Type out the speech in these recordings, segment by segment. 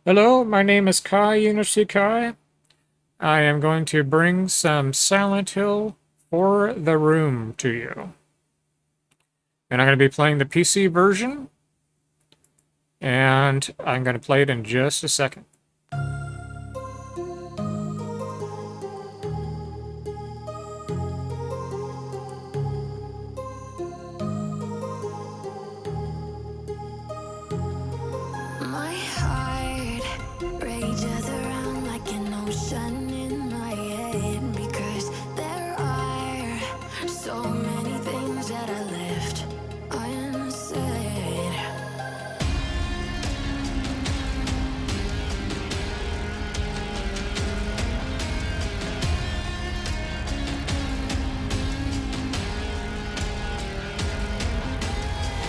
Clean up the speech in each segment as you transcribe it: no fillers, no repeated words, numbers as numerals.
Hello, my name is Kai Unity Kai. I am going to bring some Silent Hill for the room to you. And I'm going to be playing the PC version. And I'm going to play it in just a second. My heart rages around like an ocean in my head, because there are so many things that I left unsaid.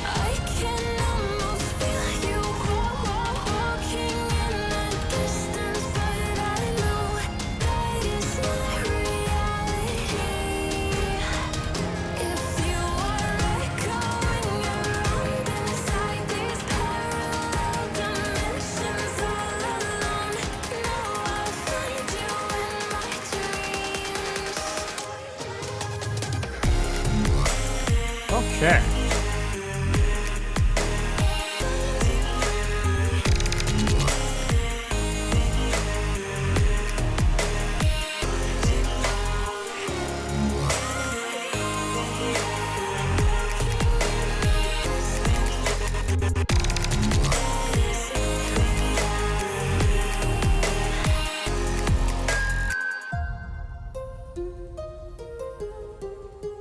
I can almost feel you walking in the distance, but I know that is not reality. If you are echoing around inside these parallel dimensions all alone, know I'll find you in my dreams. Okay.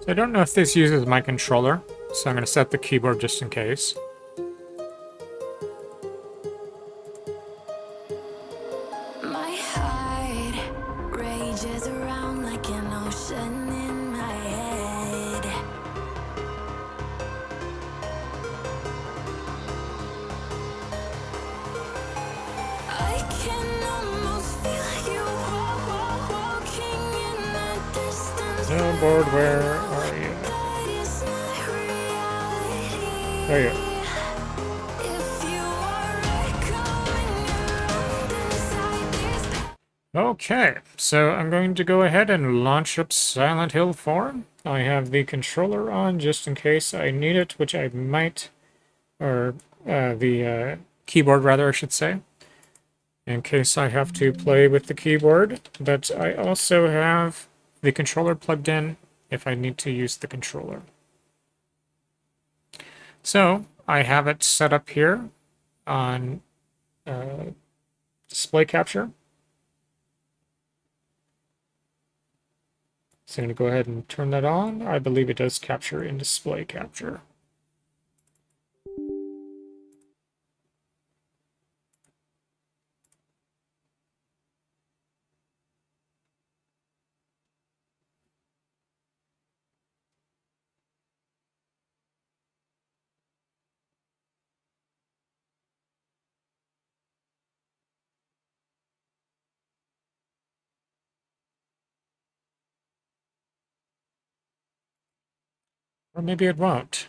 I don't know if this uses my controller, so I'm going to set the keyboard just in case. My heart rages around like an ocean in my head. I can almost feel you walking in the distance. No board, where are you? That is not reality. There you are. If you are echoing around inside these. Okay, so I'm going to go ahead and launch up Silent Hill 4. I have the controller on just in case I need it, which I might, or the keyboard rather, I should say, in case I have to play with the keyboard. But I also have the controller plugged in if I need to use the controller. So I have it set up here on display capture. So I'm going to go ahead and turn that on. I believe it does capture in display capture. Or maybe it won't.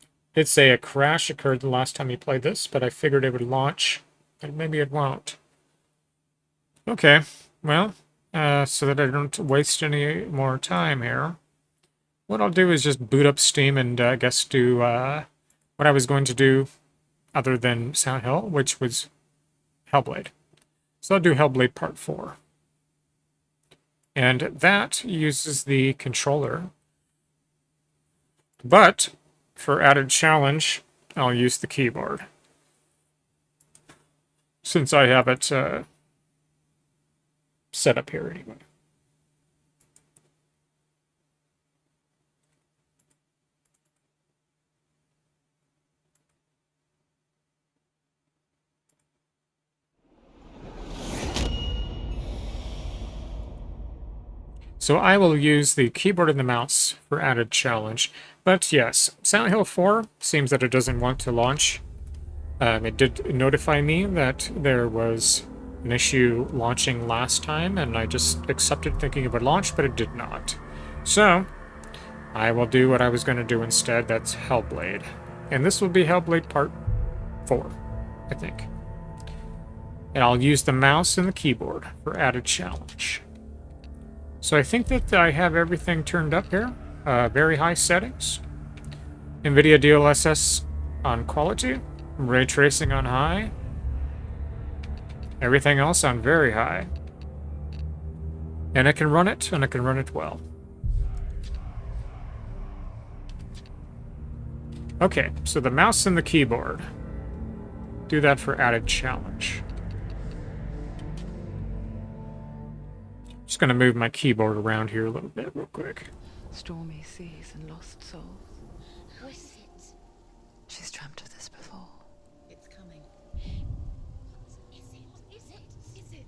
It did say a crash occurred the last time you played this, but I figured it would launch, but maybe it won't. Okay, well, so that I don't waste any more time here, what I'll do is just boot up Steam and I guess do what I was going to do other than Silent Hill, which was HellBlade. So I'll do HellBlade Part 4. And that uses the controller. But for added challenge, I'll use the keyboard, since I have it set up here anyway. So I will use the keyboard and the mouse for added challenge. But yes, Silent Hill 4 seems that it doesn't want to launch. It did notify me that there was an issue launching last time, and I just accepted thinking it would launch, but it did not. So I will do what I was going to do instead. That's HellBlade. And this will be HellBlade Part 4, I think. And I'll use the mouse and the keyboard for added challenge. So I think that I have everything turned up here. Very high settings. NVIDIA DLSS on quality. Ray tracing on high. Everything else on very high. And I can run it, and I can run it well. Okay, so the mouse and the keyboard. Do that for added challenge. Just gonna move my keyboard around here a little bit real quick. Stormy seas and lost souls. Who is it? She's dreamt of this before. It's coming. Is it?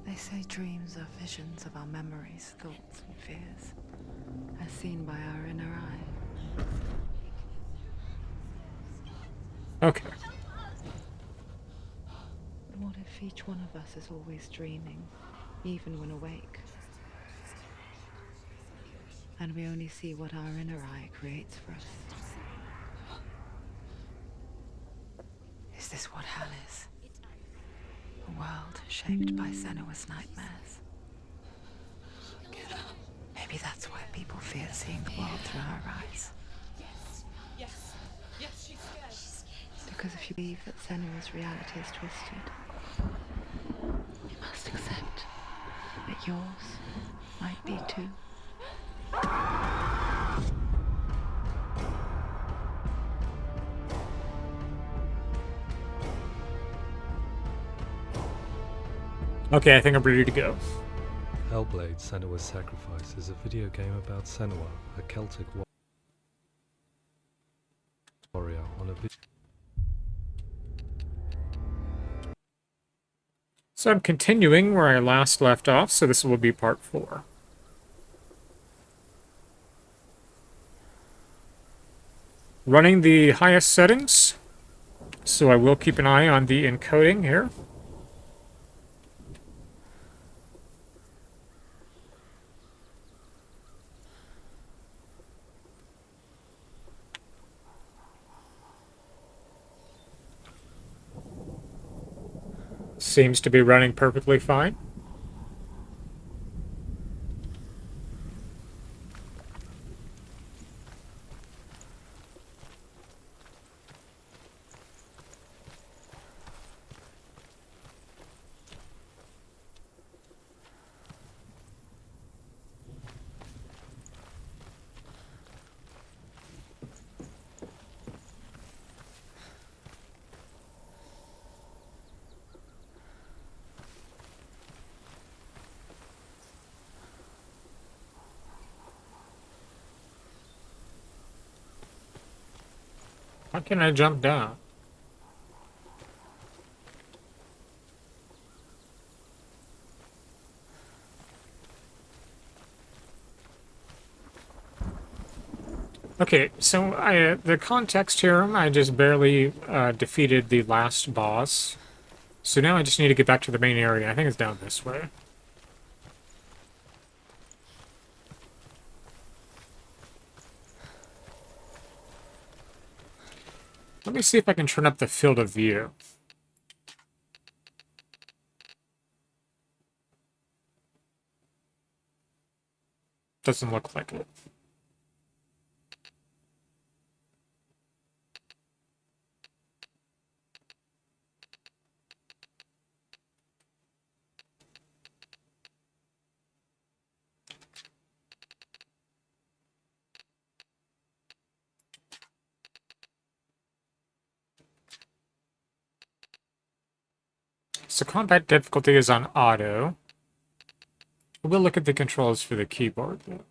They say dreams are visions of our memories, thoughts and fears, as seen by our inner eye. Okay. What if each one of us is always dreaming, even when awake? And we only see what our inner eye creates for us. Is this what hell is? A world shaped by Senua's nightmares. Maybe that's why people fear seeing the world through our eyes. Yes, she's scared. Because if you believe that Senua's reality is twisted, you must accept that yours might be too. Okay, I think I'm ready to go. HellBlade: Senua's Sacrifice is a video game about Senua, a Celtic warrior on a So I'm continuing where I last left off, so this will be part 4. Running the highest settings, so I will keep an eye on the encoding here. Seems to be running perfectly fine. How can I jump down? Okay, so the context here, I just barely defeated the last boss. So now I just need to get back to the main area. I think it's down this way. Let me see if I can turn up the field of view. Doesn't look like it. So combat difficulty is on auto. We'll look at the controls for the keyboard, though.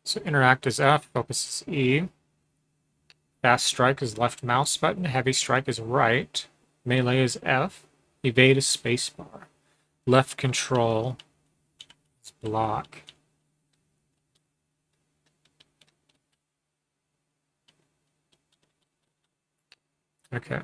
So interact is F, focus is E. Fast strike is left mouse button, heavy strike is right. Melee is F, evade is spacebar. Left control is block. Okay.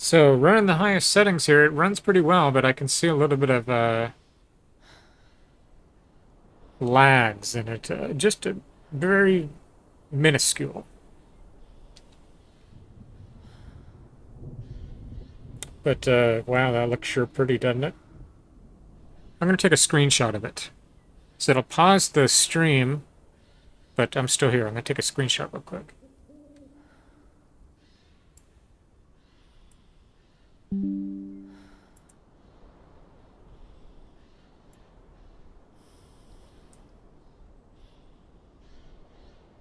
So running the highest settings here, it runs pretty well, but I can see a little bit of lags in it. Just a very minuscule. But wow, that looks sure pretty, doesn't it? I'm going to take a screenshot of it. So it'll pause the stream, but I'm still here. I'm going to take a screenshot real quick.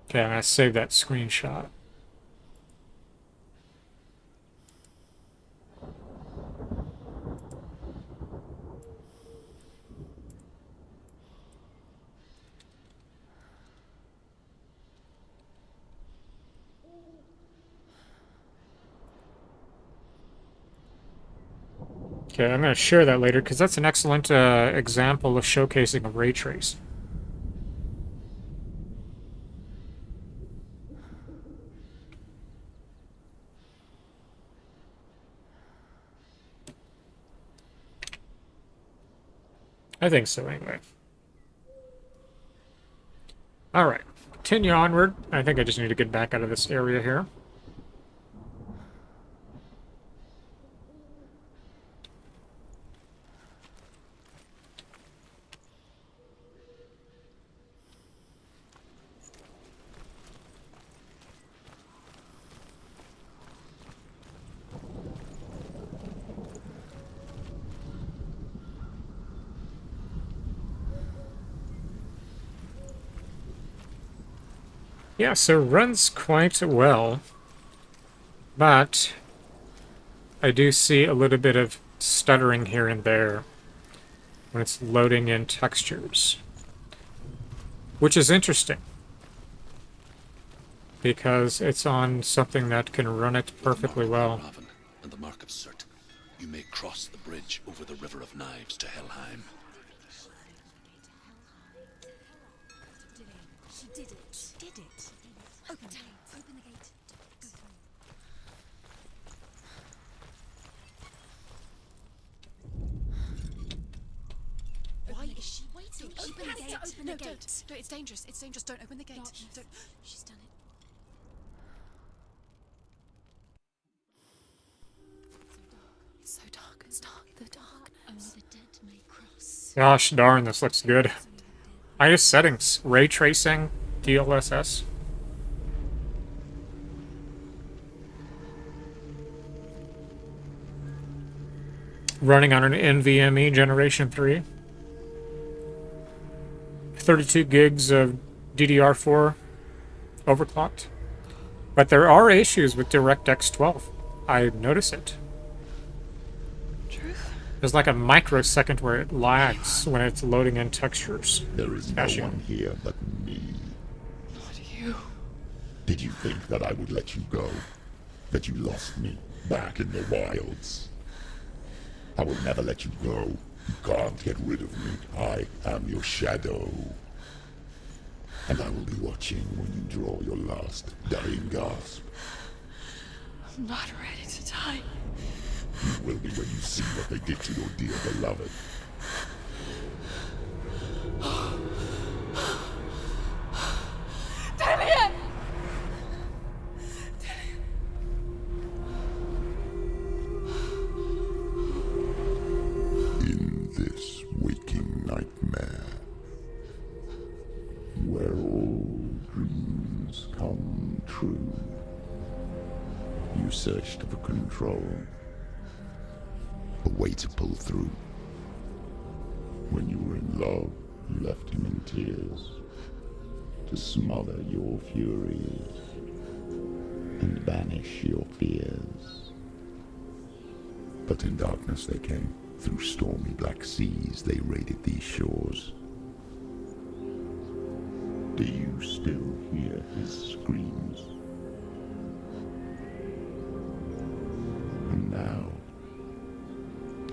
Okay, I'm going to save that screenshot. Okay, I'm going to share that later because that's an excellent example of showcasing a ray trace. I think so, anyway. All right, continue onward. I think I just need to get back out of this area here. Yeah, so runs quite well, but I do see a little bit of stuttering here and there when it's loading in textures, which is interesting because it's on something that can run it perfectly well. And the mark of Surt, you may cross the bridge over the River of Knives to Helheim. She did it. She did it. Open the gate. Open the gate. Go through. Why is she waiting? Open the gate. Open the gate. No, it's dangerous. It's dangerous. Don't open the gate. Don't. She's done it. It's so dark. It's dark. The darkness. Only the dead may cross. Gosh darn, this looks good. Highest settings, ray tracing, DLSS. Running on an NVMe Generation 3. 32 gigs of DDR4 overclocked. But there are issues with DirectX 12. I notice it. Truth? There's like a microsecond where it lags when it's loading in textures. There is no one here but me. Not you. Did you think that I would let you go? That you lost me back in the wilds? I will never let you go. You can't get rid of me. I am your shadow. And I will be watching when you draw your last dying gasp. I'm not ready to die. You will be when you see what they did to your dear beloved. Damien! In this waking nightmare, where all dreams come true, you searched for control, a way to pull through. When you were in love, you left him in tears, to smother your furies and banish your fears. But in darkness they came. Through stormy black seas they raided these shores. Do you still hear his screams? And now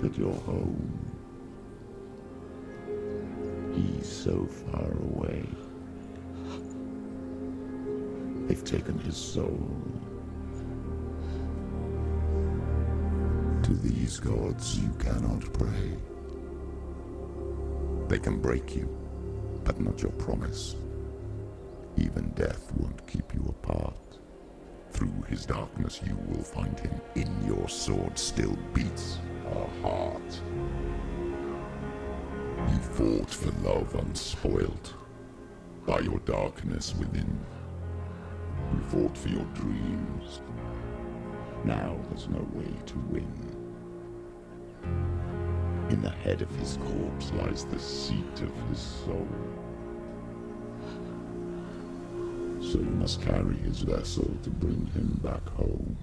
that you're home, he's so far away. They've taken his soul. To these gods you cannot pray. They can break you, but not your promise. Even death won't keep you apart. Through his darkness you will find him. In your sword still beats a heart. You fought for love unspoilt by your darkness within. You fought for your dreams. Now there's no way to win. In the head of his corpse lies the seat of his soul. So you must carry his vessel to bring him back home.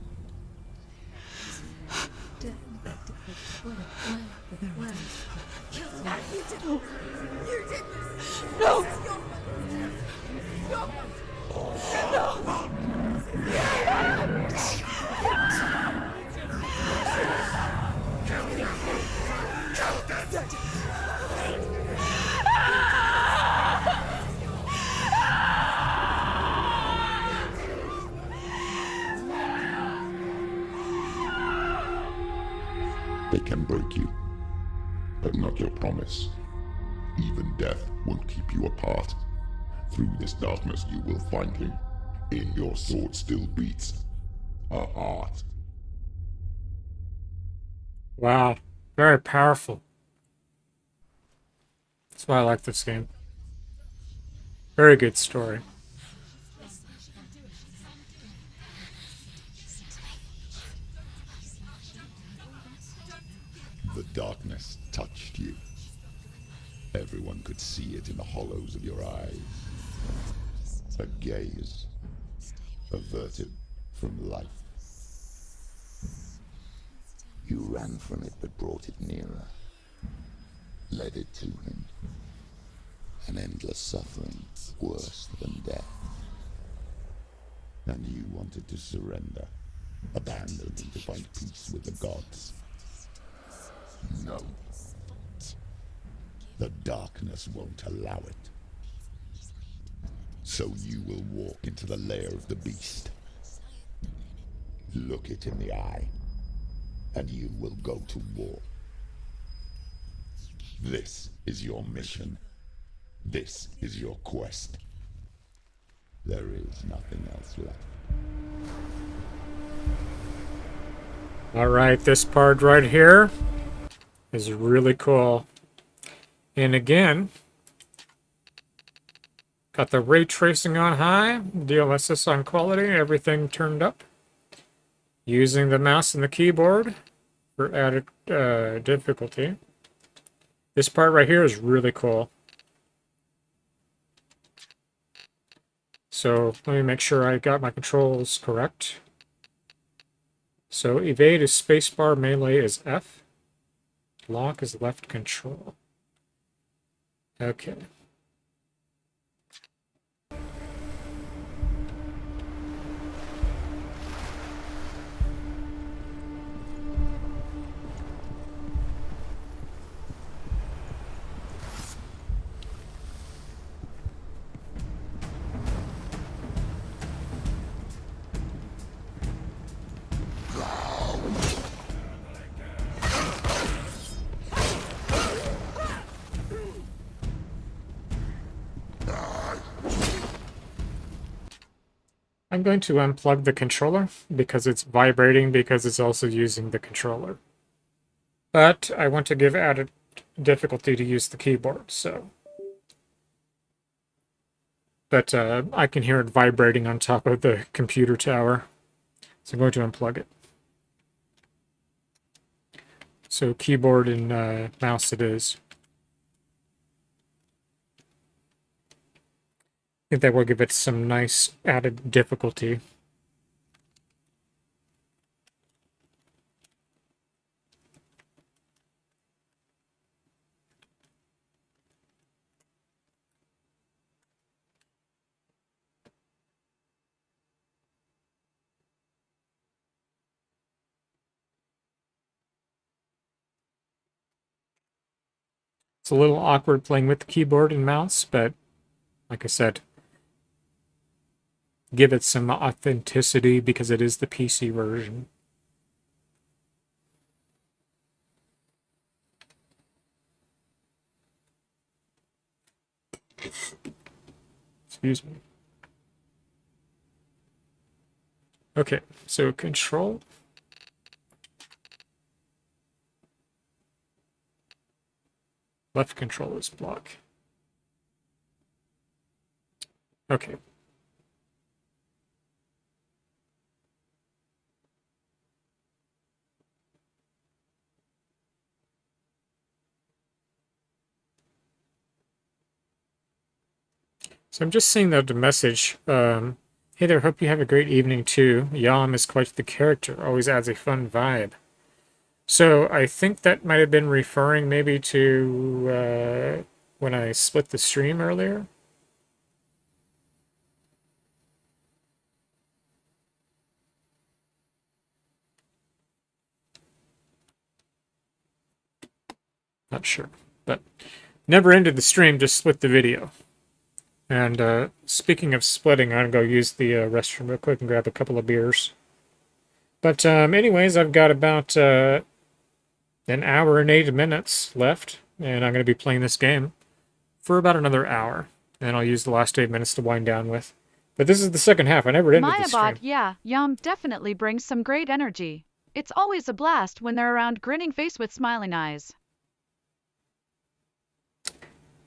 They can break you, but not your promise. Even death won't keep you apart. Through this darkness you will find him. In your sword still beats a heart. Wow, very powerful. That's why I like this game. Very good story. The darkness touched you. Everyone could see it in the hollows of your eyes. A gaze averted from life. You ran from it but brought it nearer. Led it to him. An endless suffering worse than death. And you wanted to surrender. Abandon him to find peace with the gods. No. The darkness won't allow it. So you will walk into the lair of the beast. Look it in the eye, and you will go to war. This is your mission. This is your quest. There is nothing else left. Alright, this part right here is really cool. And again, got the ray tracing on high, DLSS on quality, everything turned up. Using the mouse and the keyboard for added difficulty. This part right here is really cool. So let me make sure I got my controls correct. So evade is spacebar, melee is F. Lock is left control. Okay. I'm going to unplug the controller because it's vibrating because it's also using the controller. But I want to give added difficulty to use the keyboard, so. But I can hear it vibrating on top of the computer tower. So I'm going to unplug it. So keyboard and mouse it is. I think that will give it some nice added difficulty. It's a little awkward playing with the keyboard and mouse, but like I said, give it some authenticity because it is the PC version. Excuse me. Okay, so control. Left control is block. Okay. So I'm just seeing the message. Hey there, hope you have a great evening too. Yam is quite the character, always adds a fun vibe. So I think that might have been referring maybe to when I split the stream earlier. Not sure, but never ended the stream, just split the video. And speaking of splitting, I'm going to go use the restroom real quick and grab a couple of beers. But anyways, I've got about an hour and 8 minutes left, and I'm going to be playing this game for about another hour. And I'll use the last 8 minutes to wind down with. But this is the second half. I never ended the stream. Mayabot, yeah, Yum definitely brings some great energy. It's always a blast when they're around, grinning face with smiling eyes.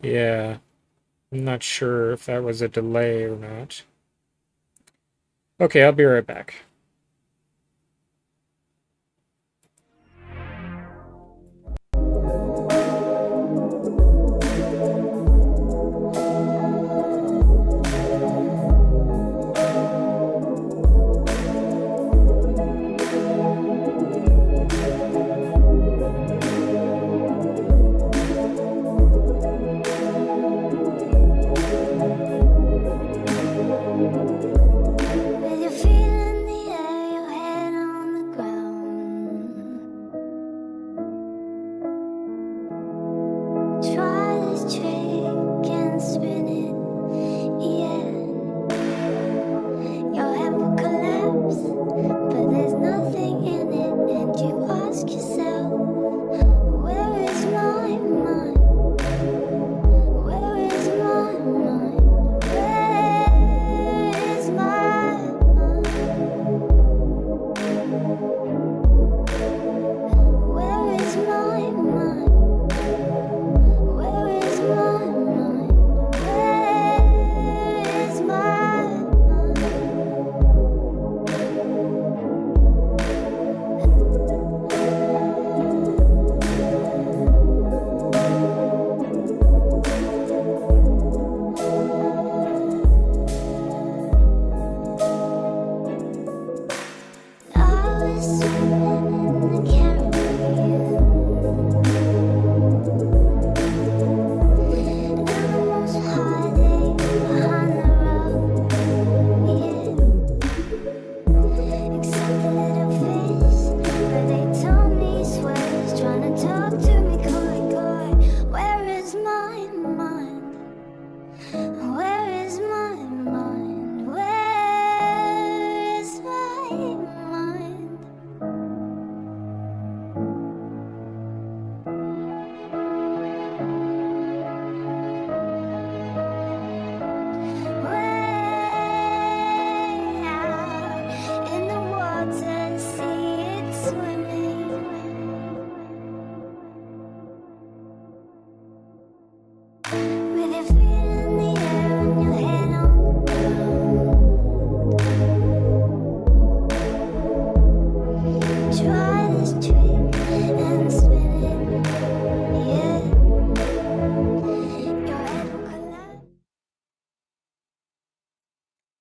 Yeah. I'm not sure if that was a delay or not. Okay, I'll be right back.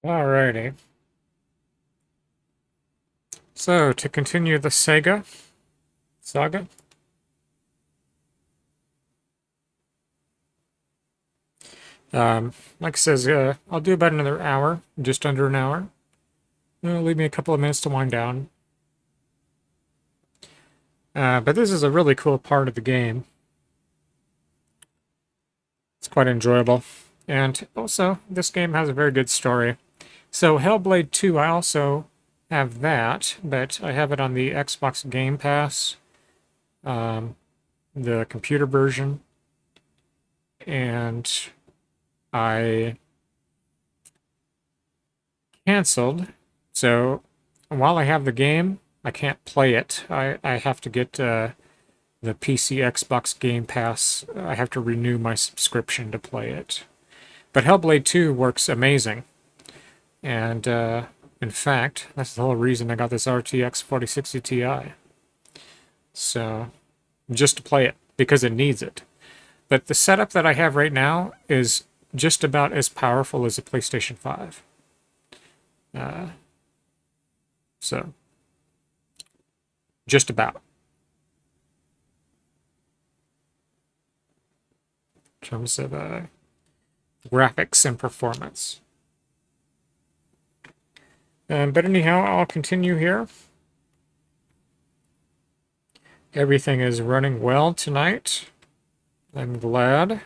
Alrighty. So, to continue the saga, like it says, I'll do about another hour, just under an hour. It'll leave me a couple of minutes to wind down. But this is a really cool part of the game. It's quite enjoyable. And also, this game has a very good story. So, HellBlade 2, I also have that, but I have it on the Xbox Game Pass, the computer version, and I canceled. So while I have the game, I can't play it. I have to get the PC Xbox Game Pass. I have to renew my subscription to play it. But HellBlade 2 works amazing. And in fact, that's the whole reason I got this RTX 4060 Ti. So, just to play it, because it needs it. But the setup that I have right now is just about as powerful as a PlayStation 5. So, just about. In terms of graphics and performance. But anyhow, I'll continue here. Everything is running well tonight. I'm glad.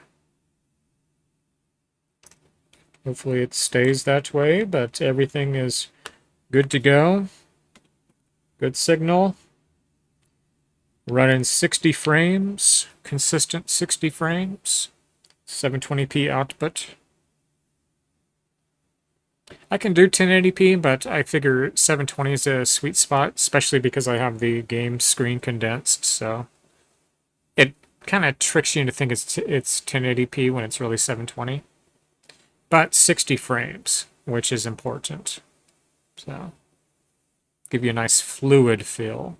Hopefully it stays that way, but everything is good to go. Good signal. Running 60 frames, consistent 60 frames, 720p output. I can do 1080p, but I figure 720 is a sweet spot, especially because I have the game screen condensed, so it kind of tricks you into thinking it's 1080p when it's really 720. But 60 frames, which is important. So, give you a nice fluid feel.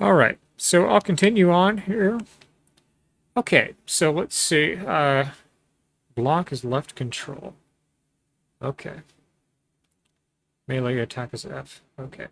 All right, so I'll continue on here. Okay, so let's see. Block is left control. Okay. Melee attack is F. Okay.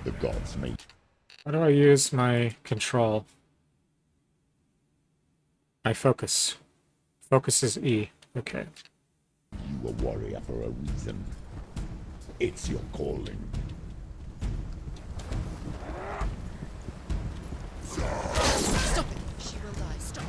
The gods meet. How do I use my control? My focus. Focus is E. Okay. You a warrior for a reason. It's your calling. Stop it! She will die. Stop.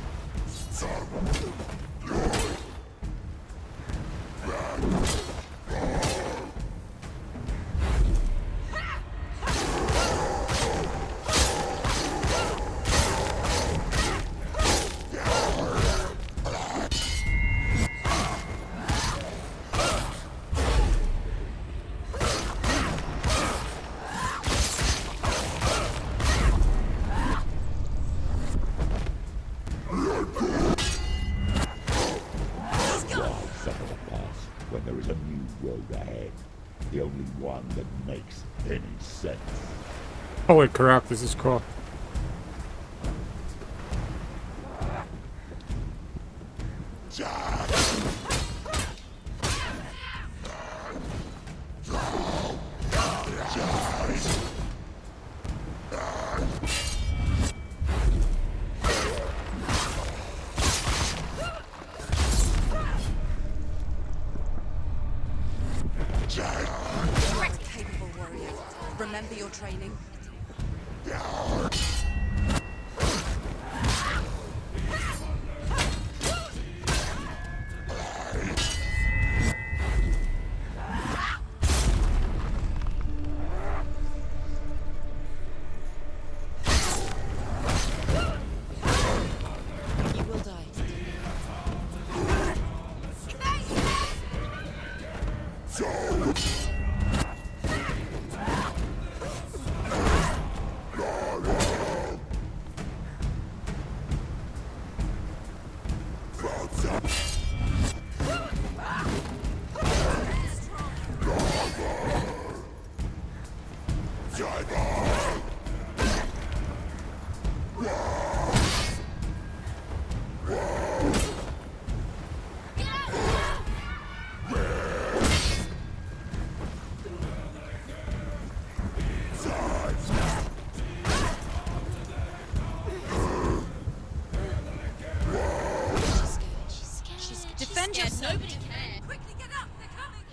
The only one that makes any sense. Holy crap, this is cool. Capable warrior. Remember your training. You will die. defend yourself. Nobody cares. Quickly get up. They're coming.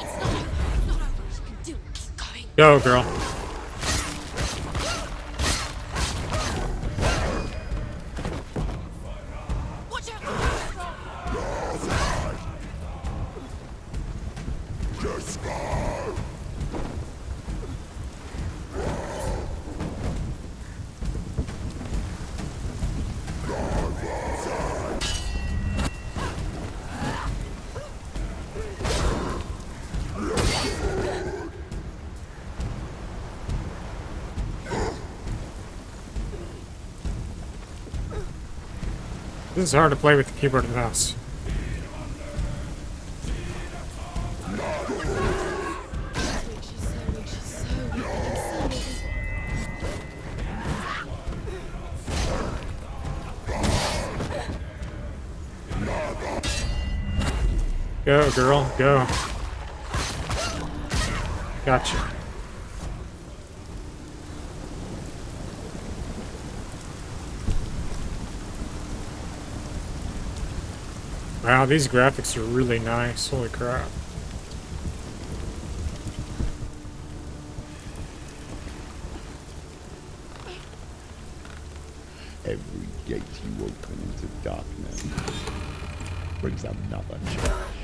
It's not over. It's not over. You can do it. Keep going. Go, girl. Watch out. This is hard to play with the keyboard and mouse. Go, girl, go. Gotcha. Wow, these graphics are really nice. Holy crap. Every gate you open into darkness brings another challenge.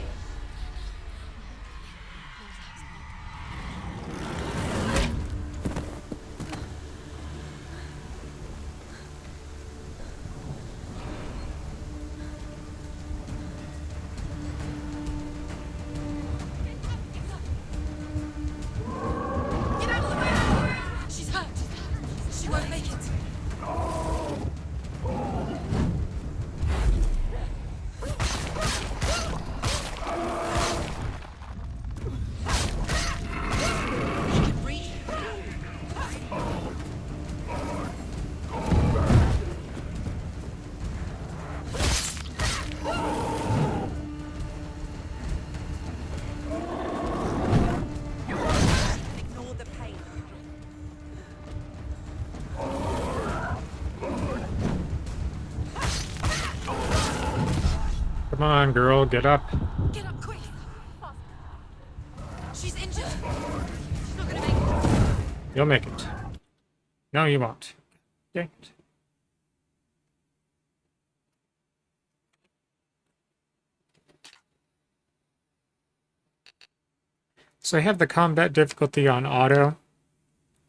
Get out of the way. She's hurt. She won't make it. She can breathe. Ignore the pain. Come on, girl, get up. Get up quick. She's injured. She's not gonna make it. You'll make it. No, you won't. Dang it. So I have the combat difficulty on auto,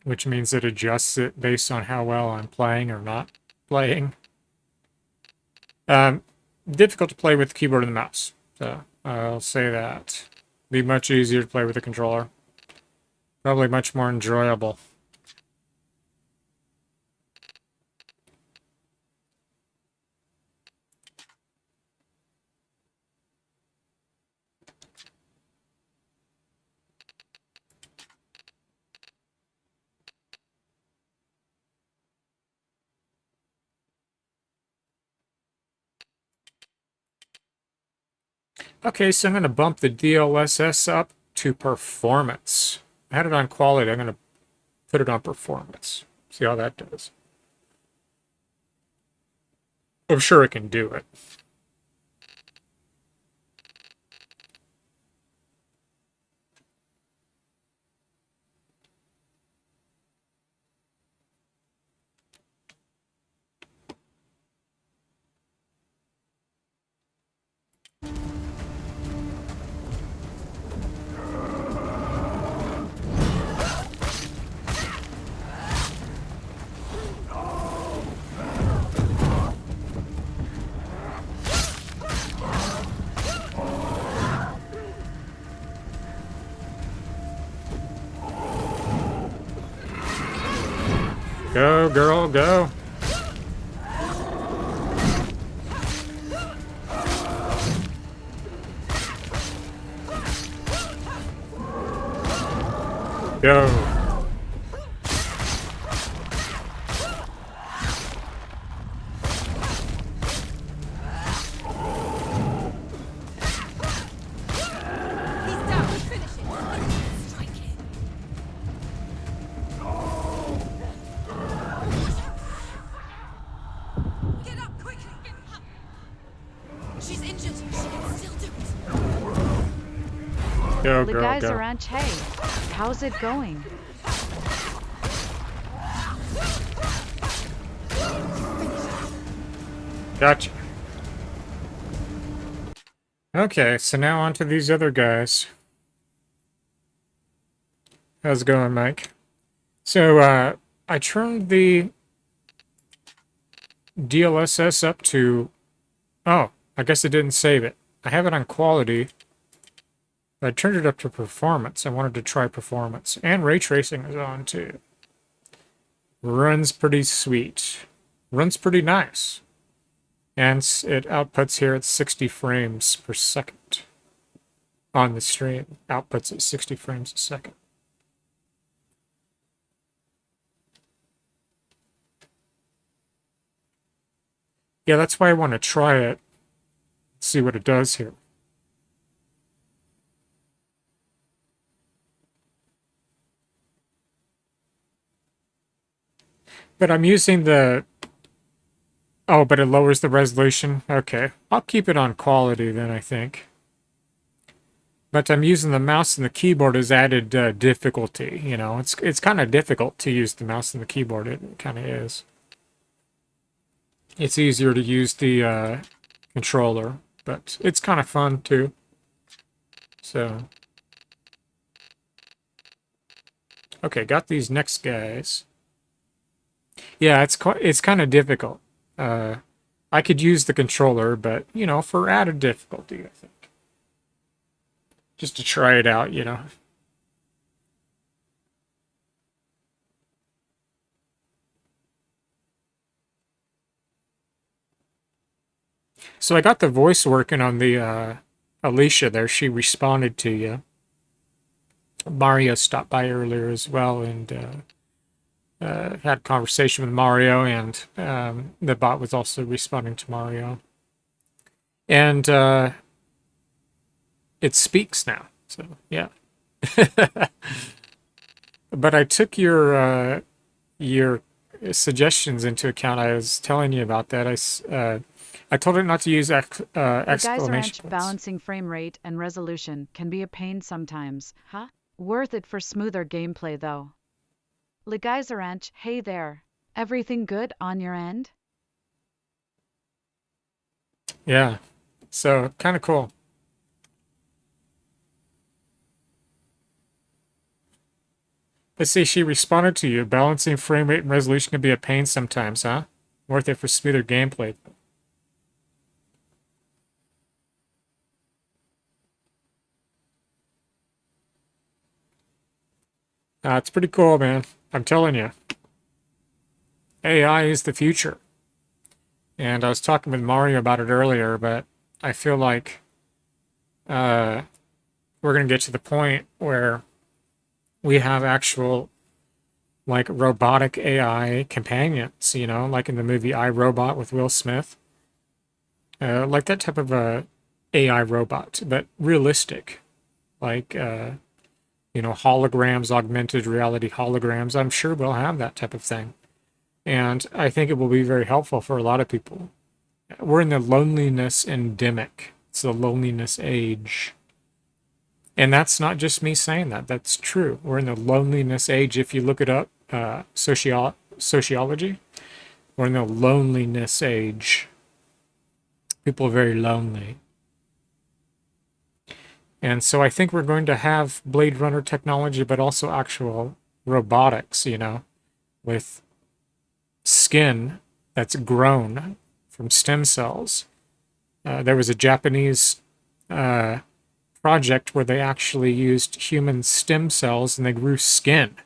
which means it adjusts it based on how well I'm playing or not playing. Difficult to play with the keyboard and the mouse. So I'll say that. Be much easier to play with a controller. Probably much more enjoyable. Okay, so I'm going to bump the DLSS up to performance. I had it on quality. I'm going to put it on performance. See how that does. I'm sure it can do it. Go, girl, go. Go. He's down. Finish it. Strike it. Get up quickly. Get up. She's injured. She can still do it. Go, The girl, guys go. are on Hey. How's it going? Gotcha. Okay, so now on to these other guys. How's it going, Mike? So, I turned the DLSS up to... Oh, I guess it didn't save it. I have it on quality. I turned it up to performance. I wanted to try performance. And ray tracing is on, too. Runs pretty sweet. Runs pretty nice. And it outputs here at 60 frames per second. On the stream, outputs at 60 frames a second. Yeah, that's why I want to try it. See what it does here. But I'm using the... Oh, but it lowers the resolution? Okay. I'll keep it on quality then, I think. But I'm using the mouse and the keyboard as added difficulty. You know, it's kind of difficult to use the mouse and the keyboard. It kind of is. It's easier to use the controller, but it's kind of fun too. So, okay, got these next guys. Yeah, it's kind of difficult. I could use the controller, but you know, for added difficulty, I think, just to try it out, you know. So I got the voice working on the Alicia there. She responded to you. Mario stopped by earlier as well and had a conversation with Mario, and the bot was also responding to Mario. And it speaks now. So, yeah. But I took your suggestions into account. I was telling you about that. I told it not to use The guys exclamation ranch points. balancing frame rate and resolution can be a pain sometimes, huh? Worth it for smoother gameplay though. The guys ranch, hey there. Everything good on your end? Yeah, so kind of cool. Let's see, she responded to you. Balancing frame rate and resolution can be a pain sometimes, huh? Worth it for smoother gameplay. It's pretty cool, man. I'm telling you. AI is the future. And I was talking with Mario about it earlier, but I feel like we're going to get to the point where we have actual, like, robotic AI companions, you know, like in the movie I, Robot with Will Smith. Like that type of AI robot, but realistic. Like, you know, holograms, augmented reality holograms. I'm sure we'll have that type of thing. And I think it will be very helpful for a lot of people. We're in the loneliness endemic. It's the loneliness age. And that's not just me saying that. That's true. We're in the loneliness age. If you look it up, sociology, we're in the loneliness age. People are very lonely. And so I think we're going to have Blade Runner technology, but also actual robotics, you know, with skin that's grown from stem cells. There was a Japanese project where they actually used human stem cells and they grew skin,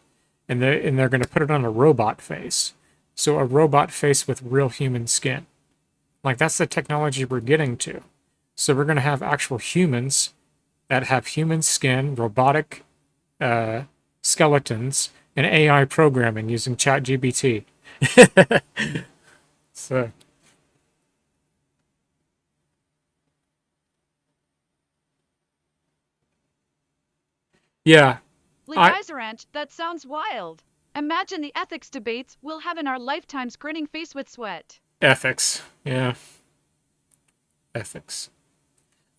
and they're going to put it on a robot face. So a robot face with real human skin. Like, that's the technology we're getting to. So we're going to have actual humans that have human skin, robotic skeletons, and AI programming using ChatGPT. So, yeah, Guys ranch, that sounds wild. Imagine the ethics debates we'll have in our lifetimes grinning face with sweat. ethics, yeah. ethics.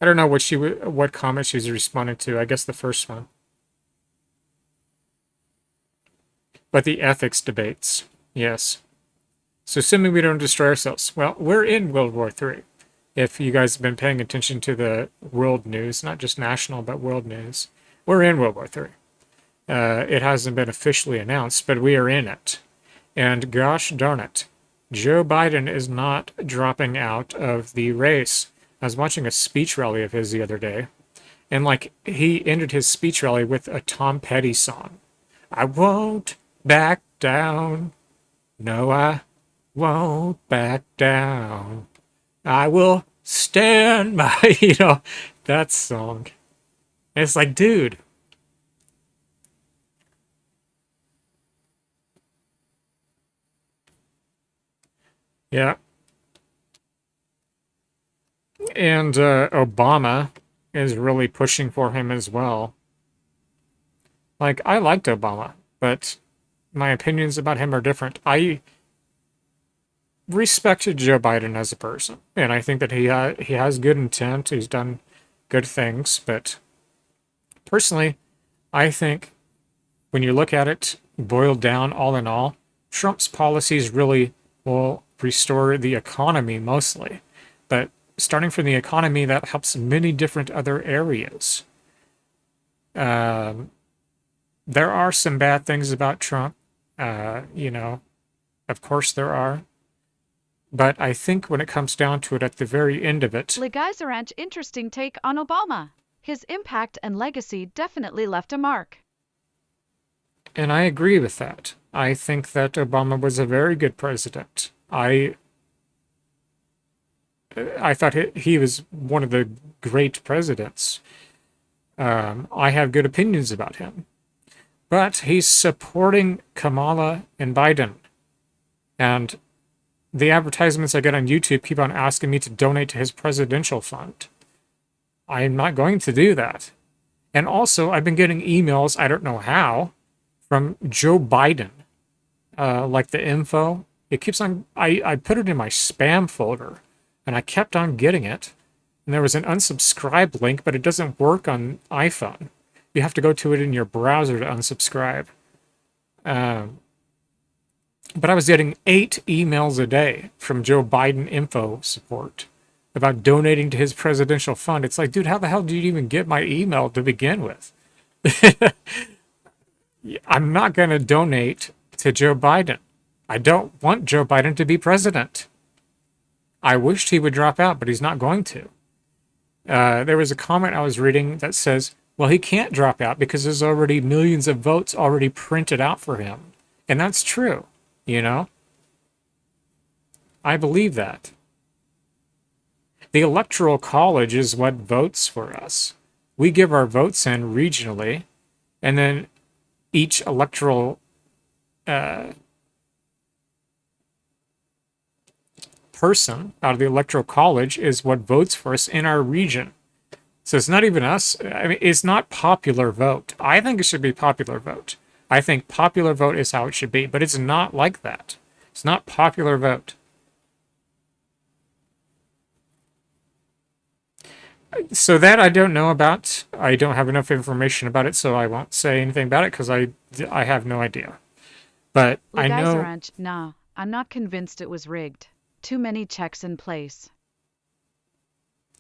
I don't know what comment she was responding to. I guess the first one. But the ethics debates, yes. So assuming we don't destroy ourselves. Well, we're in World War III. If you guys have been paying attention to the world news, not just national, but world news, we're in World War III. It hasn't been officially announced, but we are in it. And gosh darn it, Joe Biden is not dropping out of the race. I was watching a speech rally of his the other day, and like he ended his speech rally with a Tom Petty song. I won't back down. No, I won't back down. I will stand by, that song. And it's like, dude. Yeah. And Obama is really pushing for him as well. Like, I liked Obama, but my opinions about him are different. I respected Joe Biden as a person, and I think that he has good intent. He's done good things, but personally, I think when you look at it, boiled down all in all, Trump's policies really will restore the economy mostly, but starting from the economy, that helps many different other areas. There are some bad things about Trump, of course there are. But I think when it comes down to it, at the very end of it... Ligeiseranch, interesting take on Obama. His impact and legacy definitely left a mark. And I agree with that. I think that Obama was a very good president. I thought he was one of the great presidents. I have good opinions about him. But he's supporting Kamala and Biden. And the advertisements I get on YouTube keep on asking me to donate to his presidential fund. I'm not going to do that. And also, I've been getting emails, I don't know how, from Joe Biden. Like the info. It keeps on... I put it in my spam folder, and I kept on getting it. And there was an unsubscribe link, but it doesn't work on iPhone. You have to go to it in your browser to unsubscribe. But I was getting 8 emails a day from Joe Biden info support about donating to his presidential fund. It's like, dude, how the hell did you even get my email to begin with? I'm not going to donate to Joe Biden. I don't want Joe Biden to be president. I wished he would drop out, but he's not going to. There was a comment I was reading that says, well, he can't drop out because there's already millions of votes already printed out for him. And that's true. I believe that. The Electoral College is what votes for us. We give our votes in regionally, and then each electoral person out of the Electoral College is what votes for us in our region. So it's not even us. I mean, it's not popular vote. I think it should be popular vote. I think popular vote is how it should be, but it's not like that. It's not popular vote. So that I don't know about. I don't have enough information about it, so I won't say anything about it because I have no idea. But I know... Ligeiseranch, nah, I'm not convinced it was rigged. Too many checks in place.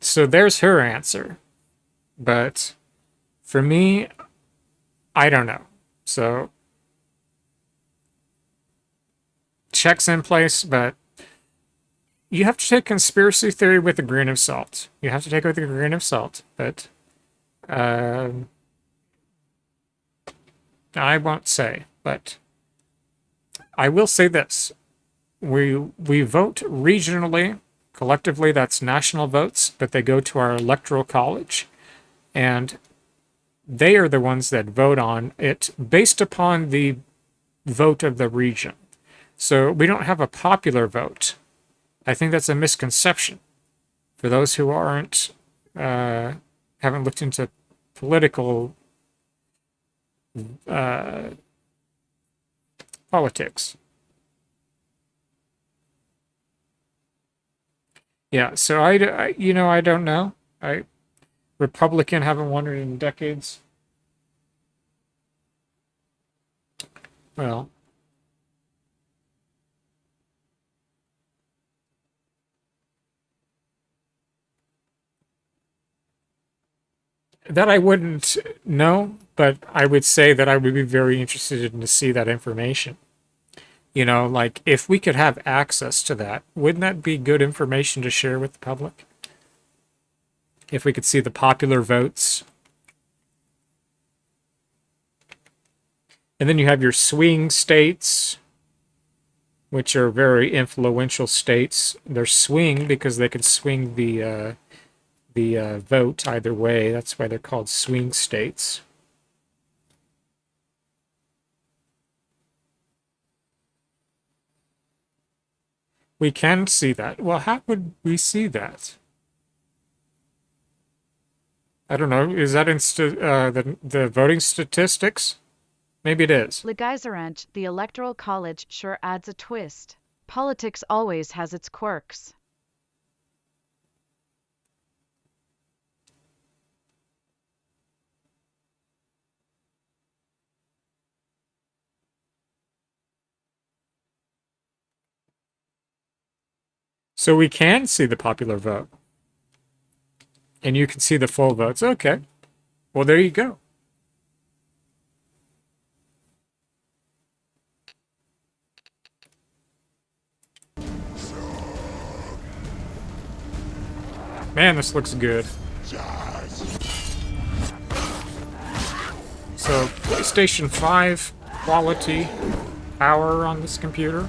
So there's her answer. But for me, I don't know. So, checks in place, but you have to take conspiracy theory with a grain of salt. You have to take it with a grain of salt, but I won't say, but I will say this. We vote regionally, collectively, that's national votes, but they go to our electoral college, and they are the ones that vote on it based upon the vote of the region. So we don't have a popular vote. I think that's a misconception. For those who haven't looked into political politics. Yeah, so I don't know. Republican haven't won it in decades. Well, that I wouldn't know, but I would say that I would be very interested in to see that information. You know, like if we could have access to that, wouldn't that be good information to share with the public? If we could see the popular votes. And then you have your swing states, which are very influential states. They're swing because they can swing the vote either way. That's why they're called swing states. We can see that. Well, how would we see that? I don't know. Is that in the voting statistics? Maybe it is. Legizerant, the Electoral College sure adds a twist. Politics always has its quirks. So we can see the popular vote. And you can see the full votes. Okay. Well, there you go. Man, this looks good. So, PlayStation 5 quality power on this computer.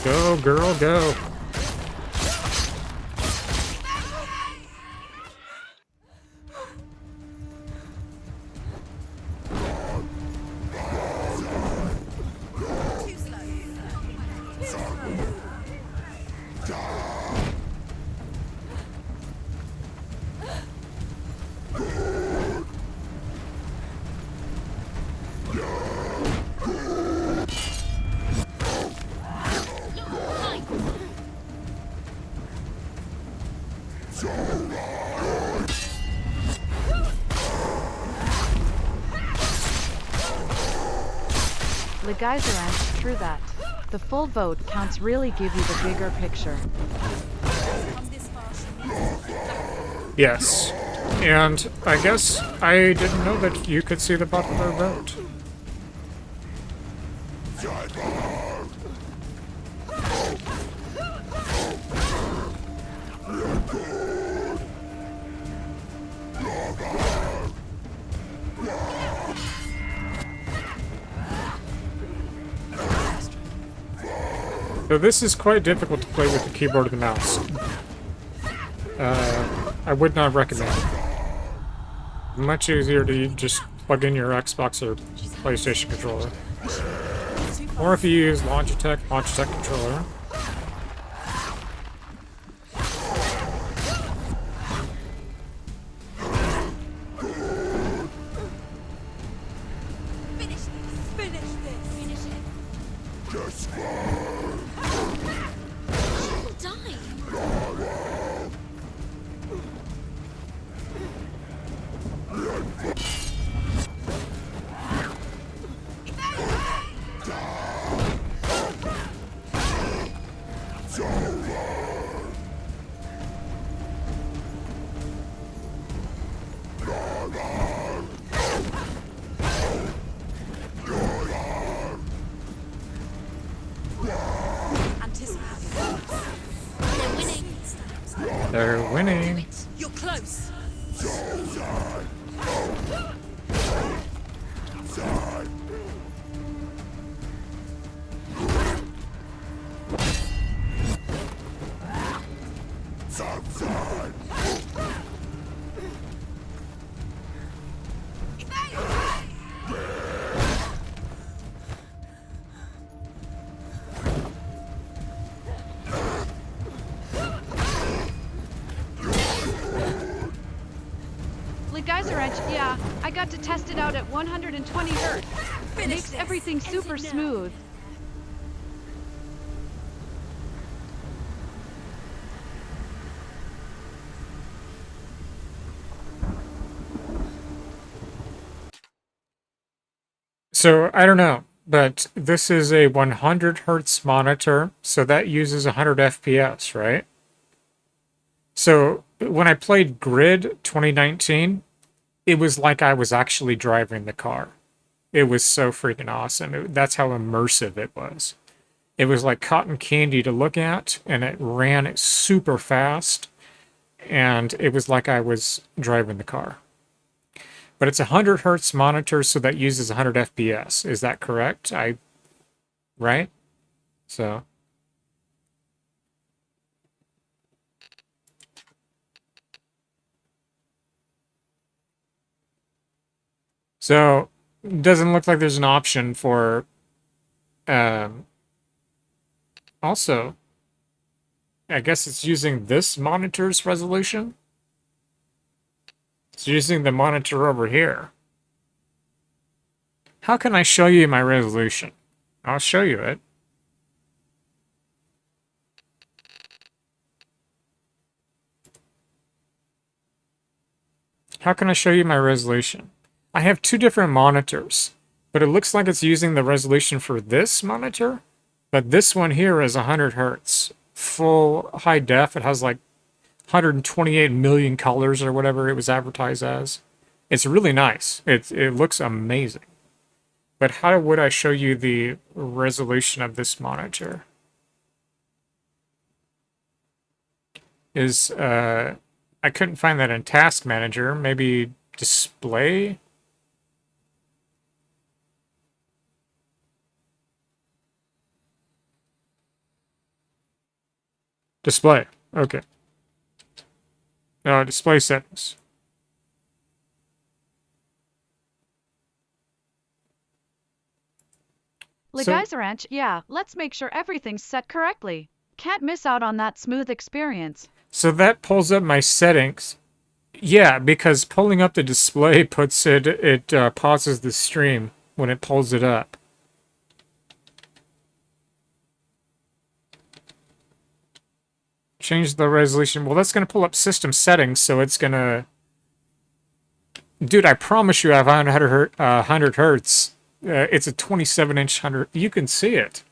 Go, girl, go. Legizerant, true that. The full vote counts really give you the bigger picture. Yes. And I guess I didn't know that you could see the popular vote. So this is quite difficult to play with the keyboard and the mouse. I would not recommend it. Much easier to just plug in your Xbox or PlayStation controller. Or if you use Logitech controller. They're winning. You're close. Yeah, I got to test it out at 120 Hz. It makes everything super smooth. So I don't know, but this is a 100 hertz monitor, so that uses 100 FPS, right? So when I played Grid 2019, it was like I was actually driving the car. It was so freaking awesome. That's how immersive it was. It was like cotton candy to look at, and it ran super fast, and it was like I was driving the car. But it's a 100 hertz monitor, so that uses 100 FPS. Is that correct? Right? So. So, it doesn't look like there's an option for, also, I guess it's using this monitor's resolution. It's using the monitor over here. How can I show you my resolution? I'll show you it. How can I show you my resolution? I have two different monitors, but it looks like it's using the resolution for this monitor, but this one here is 100 hertz. Full high def. It has like 128 million colors or whatever it was advertised as. It's really nice. It looks amazing. But how would I show you the resolution of this monitor? I couldn't find that in Task Manager. Maybe display? Display. Okay. Display settings. Ligeiseranch, yeah, let's make sure everything's set correctly. Can't miss out on that smooth experience. So that pulls up my settings. Yeah, because pulling up the display puts it pauses the stream when it pulls it up. Change the resolution. Well, that's going to pull up system settings, so it's going to... Dude, I promise you I have 100 hertz. It's a 27-inch 100. You can see it.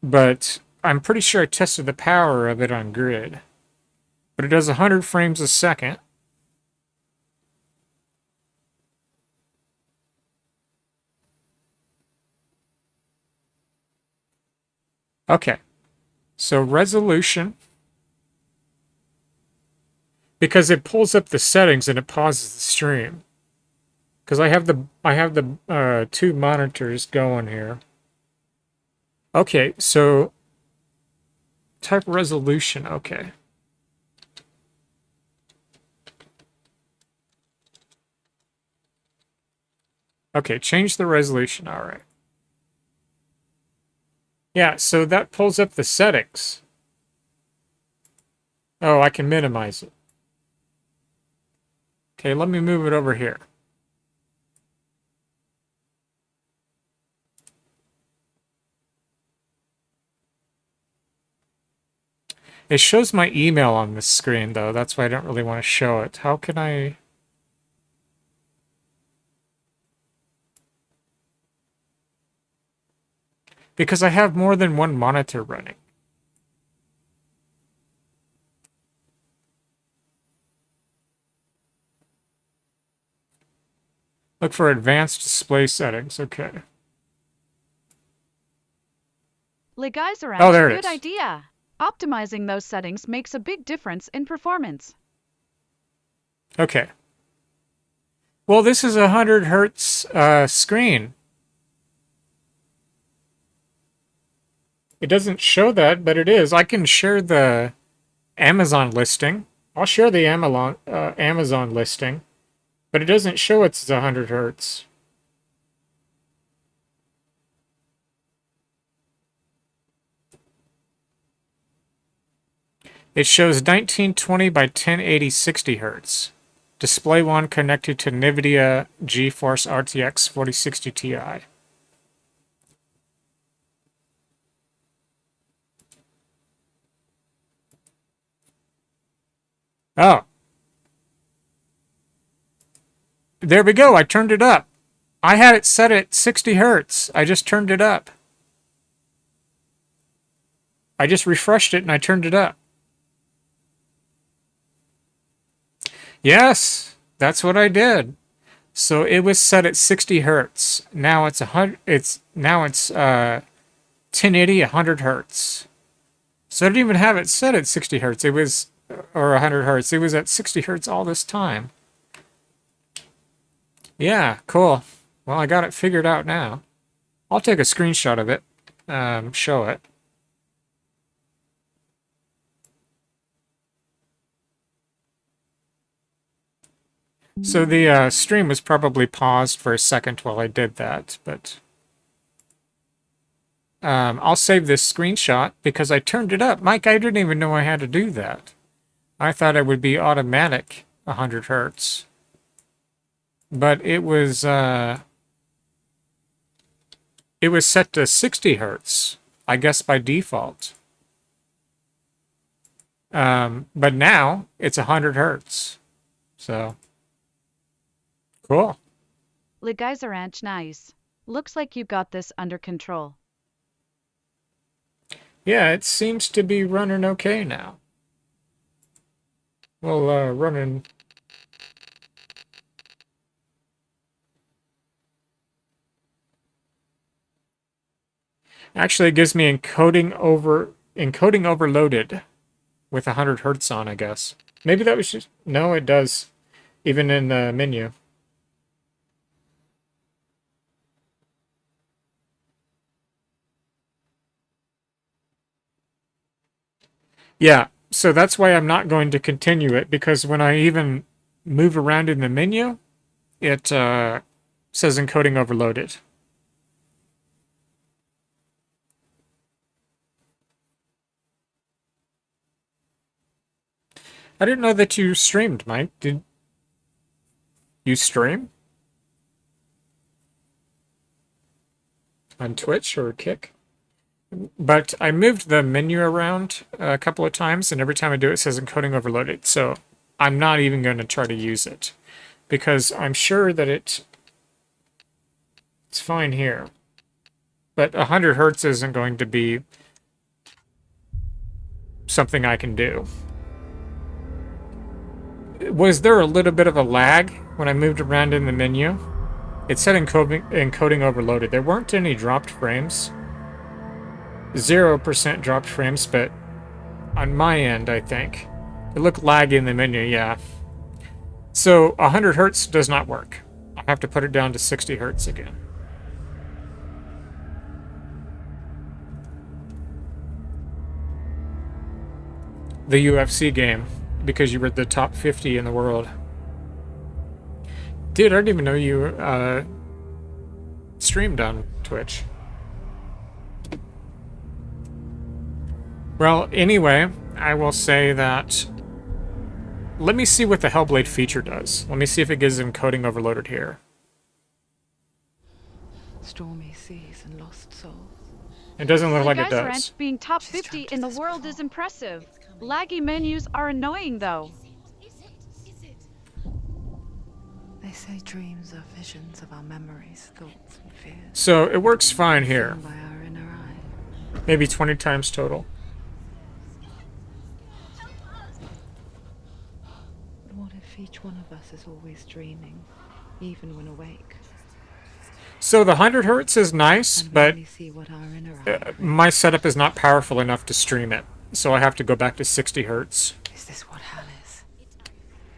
But I'm pretty sure I tested the power of it on Grid. But it does 100 frames a second. Okay. So resolution. Because it pulls up the settings and it pauses the stream. Because I have the two monitors going here. Okay, so type resolution, okay. Okay, change the resolution, all right. Yeah, so that pulls up the settings. Oh, I can minimize it. Okay, let me move it over here. It shows my email on this screen, though. That's why I don't really want to show it. How can I... Because I have more than one monitor running. Look for advanced display settings. Okay. Ligeiseranch, Oh, there it good is. idea. Optimizing those settings makes a big difference in performance. Okay. Well, this is a 100 hertz screen. It doesn't show that, but it is. I can share the Amazon listing. I'll share the Amazon listing, but it doesn't show it's 100 hertz. It shows 1920 by 1080 60 Hz. Display 1 connected to NVIDIA GeForce RTX 4060 Ti. Oh. There we go. I turned it up. I had it set at 60 Hz. I just turned it up. I just refreshed it and I turned it up. Yes, that's what I did. So it was set at 60 Hz. Now it's 1080 100 Hz. So I didn't even have it set at 60 Hz. It was, or 100 Hz. It was at 60 Hz all this time. Yeah, cool. Well, I got it figured out now. I'll take a screenshot of it, show it. So the stream was probably paused for a second while I did that, but I'll save this screenshot because I turned it up. Mike, I didn't even know I had to do that. I thought it would be automatic 100 Hz. But it was set to 60 Hz, I guess by default. But now it's 100 Hz. So cool. Ligaisaranch, nice. Looks like you got this under control. Yeah, it seems to be running okay now. Well, running. Actually, it gives me encoding overloaded with 100 Hz on, I guess. Maybe that was just... No, it does. Even in the menu. Yeah, so that's why I'm not going to continue it, because when I even move around in the menu, it says encoding overloaded. I didn't know that you streamed, Mike. Did you stream? On Twitch or Kick? But I moved the menu around a couple of times, and every time I do it says encoding overloaded. So I'm not even going to try to use it, because I'm sure that it's fine here. But 100 Hz isn't going to be something I can do. Was there a little bit of a lag when I moved around in the menu? It said encoding overloaded. There weren't any dropped frames. 0% dropped frames, but on my end, I think. It looked laggy in the menu, yeah. So 100 Hz does not work. I have to put it down to 60 Hz again. The UFC game, because you were the top 50 in the world. Dude, I didn't even know you streamed on Twitch. Well, anyway, I will say that... Let me see what the HellBlade feature does. Let me see if it gives encoding overloaded here. Stormy seas and lost souls. It doesn't look like it does. Ligaisaranch being top 50 in the world is impressive. Laggy menus are annoying, though. They say dreams are visions of our memories, thoughts, and fears. So it works fine here. Seen by our inner eye. Maybe 20 times total. What if each one of us is always dreaming, even when awake? So the 100 Hz is nice, And but only see what our inner eye my setup is not powerful enough to stream it. So I have to go back to 60 Hz. is this what hell is?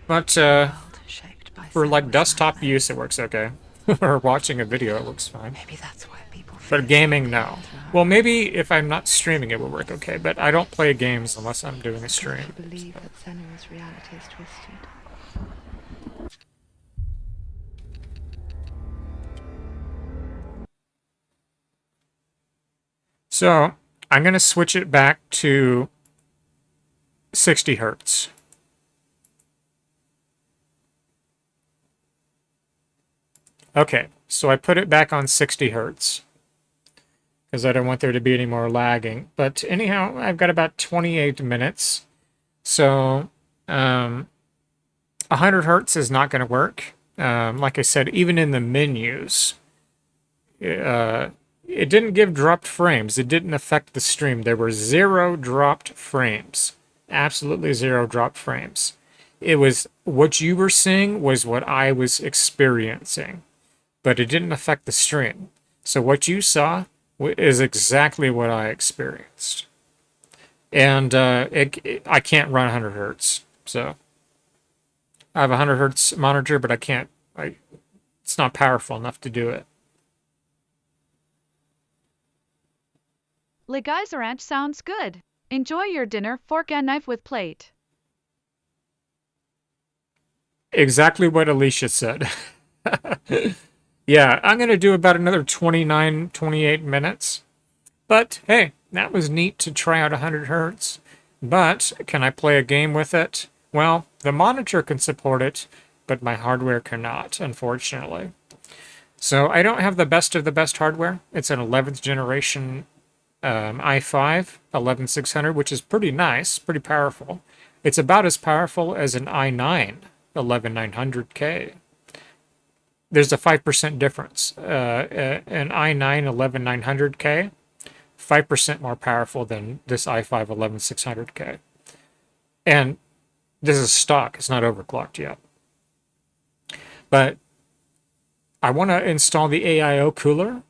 But World shaped by for like Senua's desktop nightmare. use, it works okay. Or watching a video, it works fine. Maybe that's why people But fear gaming, no. throughout. Well, maybe if I'm not streaming, it will work okay. But I don't play games unless I'm doing a stream. To believe that Senua's reality is twisted. So I'm going to switch it back to 60 hertz. Okay, so I put it back on 60 hertz because I don't want there to be any more lagging. But anyhow, I've got about 28 minutes. So 100 hertz is not going to work. Like I said, even in the menus, it didn't give dropped frames. It didn't affect the stream. There were 0 dropped frames. Absolutely 0 dropped frames. It was what you were seeing was what I was experiencing, but it didn't affect the stream. So what you saw is exactly what I experienced. And I can't run 100 hertz. So I have a 100 hertz monitor, but I can't. It's not powerful enough to do it. Le Geyser Ranch sounds good. Enjoy your dinner, fork and knife with plate. Exactly what Alicia said. Yeah, I'm going to do about another 29, 28 minutes. But hey, that was neat to try out 100 hertz. But can I play a game with it? Well, the monitor can support it, but my hardware cannot, unfortunately. So I don't have the best of the best hardware. It's an 11th generation i5 11600, which is pretty nice, pretty powerful. It's about as powerful as an i9 11900K. There's a 5% difference. An i9 11900K, 5% more powerful than this i5 11600K. And this is stock, it's not overclocked yet. But I want to install the AIO cooler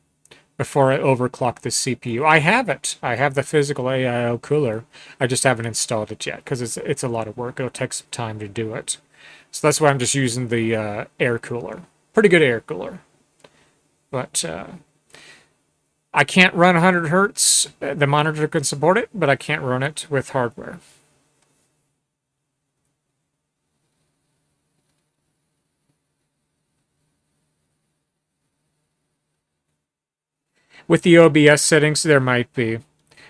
before I overclock the CPU. I have it. I have the physical AIO cooler. I just haven't installed it yet because it's a lot of work. It'll take some time to do it. So that's why I'm just using the air cooler. Pretty good air cooler. But I can't run 100 hertz. The monitor can support it, but I can't run it with hardware. With the OBS settings, there might be.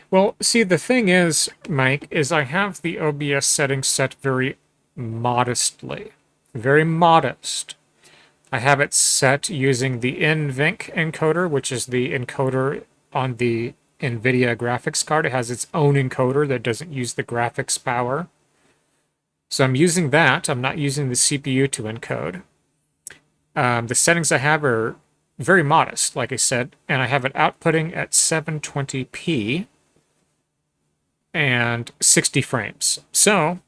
Well, see, the thing is, Mike, is I have the OBS settings set very modestly. Very modest. I have it set using the NVENC encoder, which is the encoder on the NVIDIA graphics card. It has its own encoder that doesn't use the graphics power. So I'm using that. I'm not using the CPU to encode. The settings I have are very modest, like I said, and I have it outputting at 720p and 60 frames. So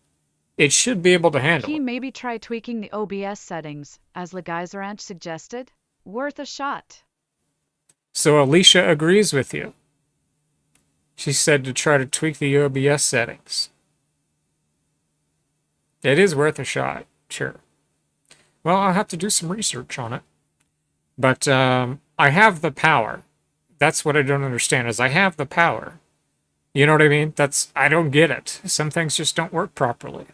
it should be able to handle He it. maybe try tweaking the OBS settings, as Le Geyser Ranch suggested. Worth a shot. So Alicia agrees with you. She said to try to tweak the OBS settings. It is worth a shot, sure. Well, I'll have to do some research on it. But I have the power. That's what I don't understand, is I have the power. You know what I mean? I don't get it. Some things just don't work properly.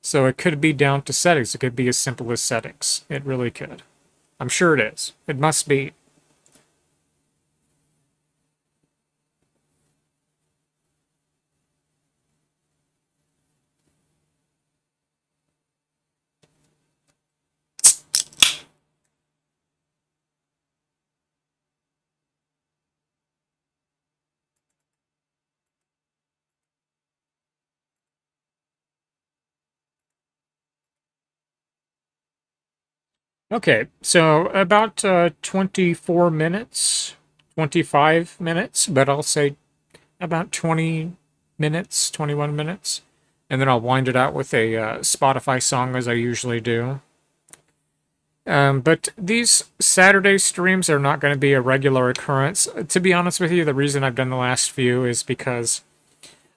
So it could be down to settings. It could be as simple as settings. It really could. I'm sure it is. It must be. Okay, so about 24 minutes, 25 minutes, but I'll say about 20 minutes, 21 minutes. And then I'll wind it out with a Spotify song as I usually do. But these Saturday streams are not going to be a regular occurrence. To be honest with you, the reason I've done the last few is because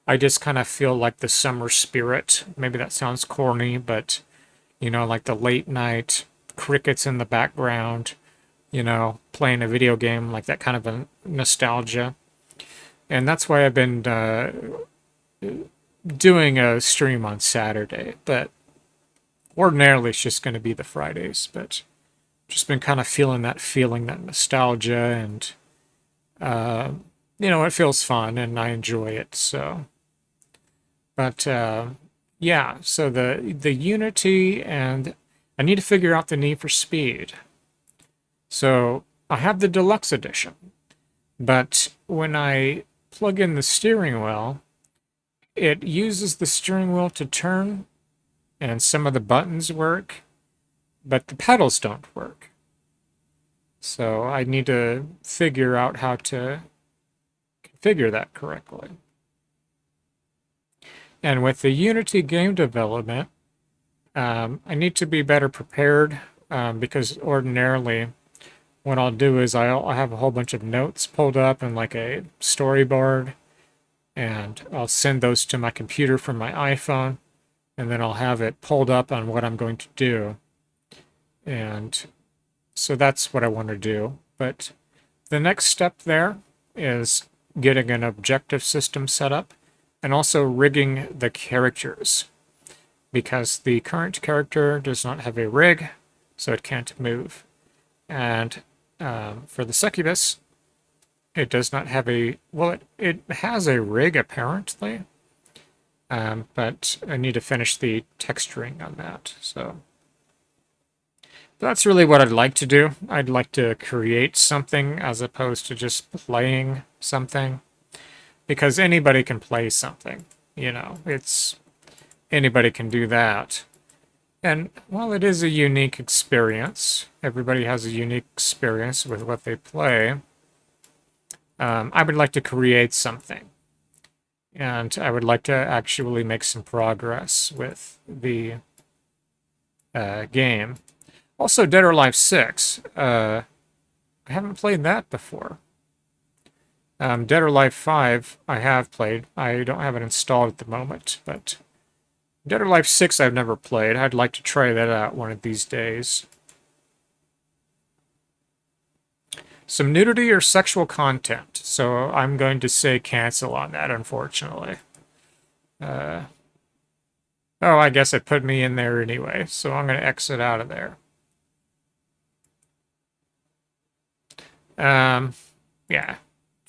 I just kind of feel like the summer spirit. Maybe that sounds corny, but, you know, like the late night crickets in the background, you know, playing a video game, like that kind of a nostalgia. And that's why I've been doing a stream on Saturday, but ordinarily it's just going to be the Fridays, but just been kind of feeling that nostalgia, and you know, it feels fun and I enjoy it. So But yeah, so the Unity, and I need to figure out the Need for Speed. So I have the deluxe edition, but when I plug in the steering wheel, it uses the steering wheel to turn, and some of the buttons work, but the pedals don't work. So I need to figure out how to configure that correctly. And with the Unity game development, I need to be better prepared because ordinarily what I'll do is I'll have a whole bunch of notes pulled up and like a storyboard, and I'll send those to my computer from my iPhone, and then I'll have it pulled up on what I'm going to do. And so that's what I want to do. But the next step there is getting an objective system set up and also rigging the characters, because the current character does not have a rig, so it can't move. And for the succubus, it does not have a, well, it has a rig apparently, but I need to finish the texturing on that. So that's really what I'd like to do. I'd like to create something as opposed to just playing something, because anybody can play something, you know, anybody can do that. And while it is a unique experience, everybody has a unique experience with what they play, I would like to create something. And I would like to actually make some progress with the game. Also, Dead or Alive 6. I haven't played that before. Dead or Alive 5 I have played. I don't have it installed at the moment, but Dead or Alive 6 I've never played. I'd like to try that out one of these days. Some nudity or sexual content. So I'm going to say cancel on that, unfortunately. Oh, I guess it put me in there anyway, so I'm going to exit out of there. Yeah.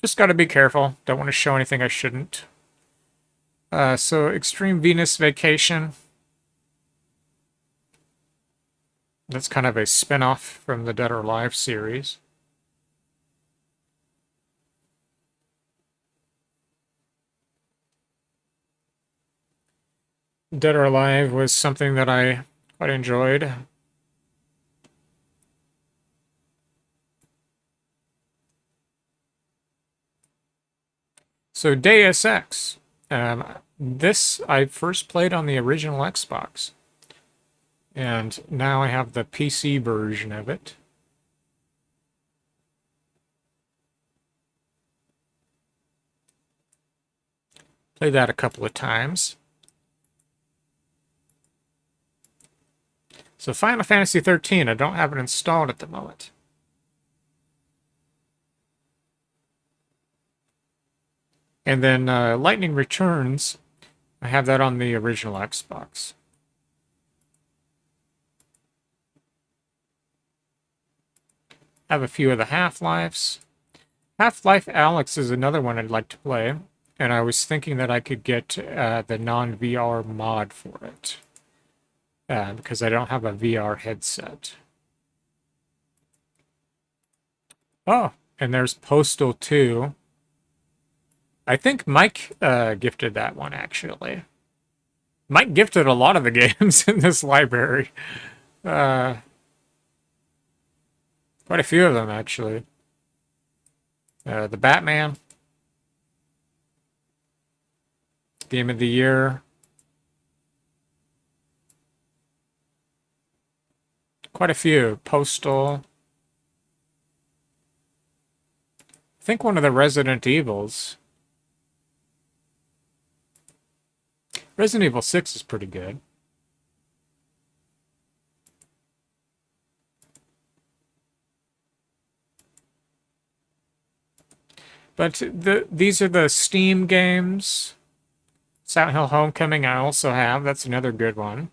Just got to be careful. Don't want to show anything I shouldn't. So Extreme Venus Vacation. That's kind of a spin-off from the Dead or Alive series. Dead or Alive was something that I quite enjoyed. So Deus Ex. This I first played on the original Xbox. And now I have the PC version of it. Played that a couple of times. So Final Fantasy 13, I don't have it installed at the moment. And then Lightning Returns, I have that on the original Xbox. I have a few of the Half-Lives. Half-Life Alyx is another one I'd like to play, and I was thinking that I could get the non-VR mod for it, because I don't have a VR headset. Oh, and there's Postal 2. I think Mike gifted that one, actually. Mike gifted a lot of the games in this library. Quite a few of them, actually. The Batman. Game of the Year. Quite a few. Postal. I think one of the Resident Evils. Resident Evil 6 is pretty good. But these are the Steam games. Silent Hill Homecoming I also have. That's another good one.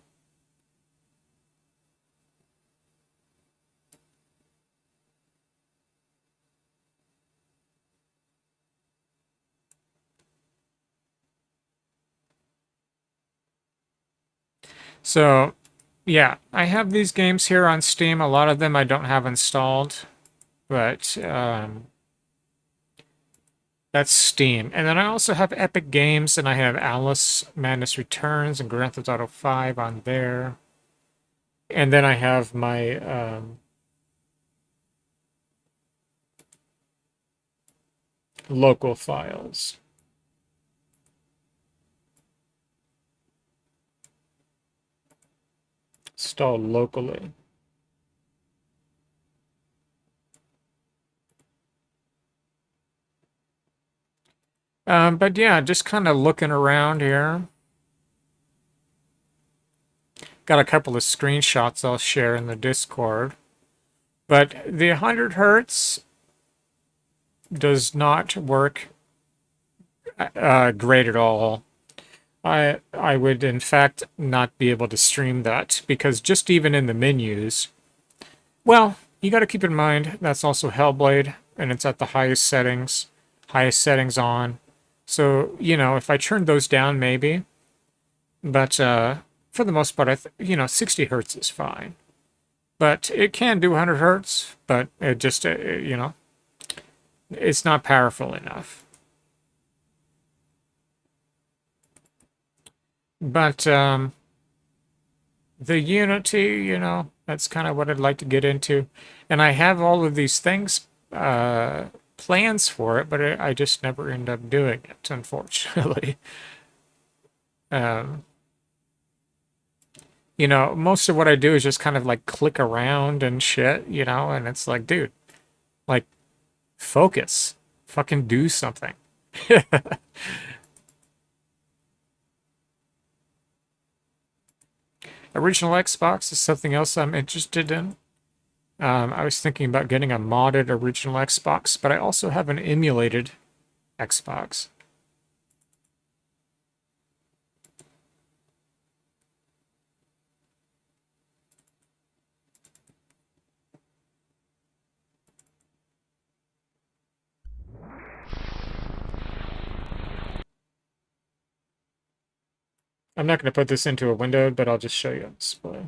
So, yeah, I have these games here on Steam. A lot of them I don't have installed, but that's Steam. And then I also have Epic Games, and I have Alice Madness Returns and Grand Theft Auto 5 on there. And then I have my local files. Installed locally. But yeah, just kind of looking around here. Got a couple of screenshots I'll share in the Discord. But the 100 hertz does not work great at all. I would in fact not be able to stream that because just even in the menus, well, you got to keep in mind that's also HellBlade and it's at the highest settings on. So, you know, if I turn those down maybe, but for the most part, 60 hertz is fine. But it can do 100 hertz, but it just, you know, it's not powerful enough. But the Unity, you know, that's kind of what I'd like to get into. And I have all of these things, plans for it, but I just never end up doing it, unfortunately. You know, most of what I do is just kind of like click around and shit, you know, and it's like, dude, like, focus. Fucking do something. Original Xbox is something else I'm interested in. I was thinking about getting a modded original Xbox, but I also have an emulated Xbox. I'm not going to put this into a window, but I'll just show you on display.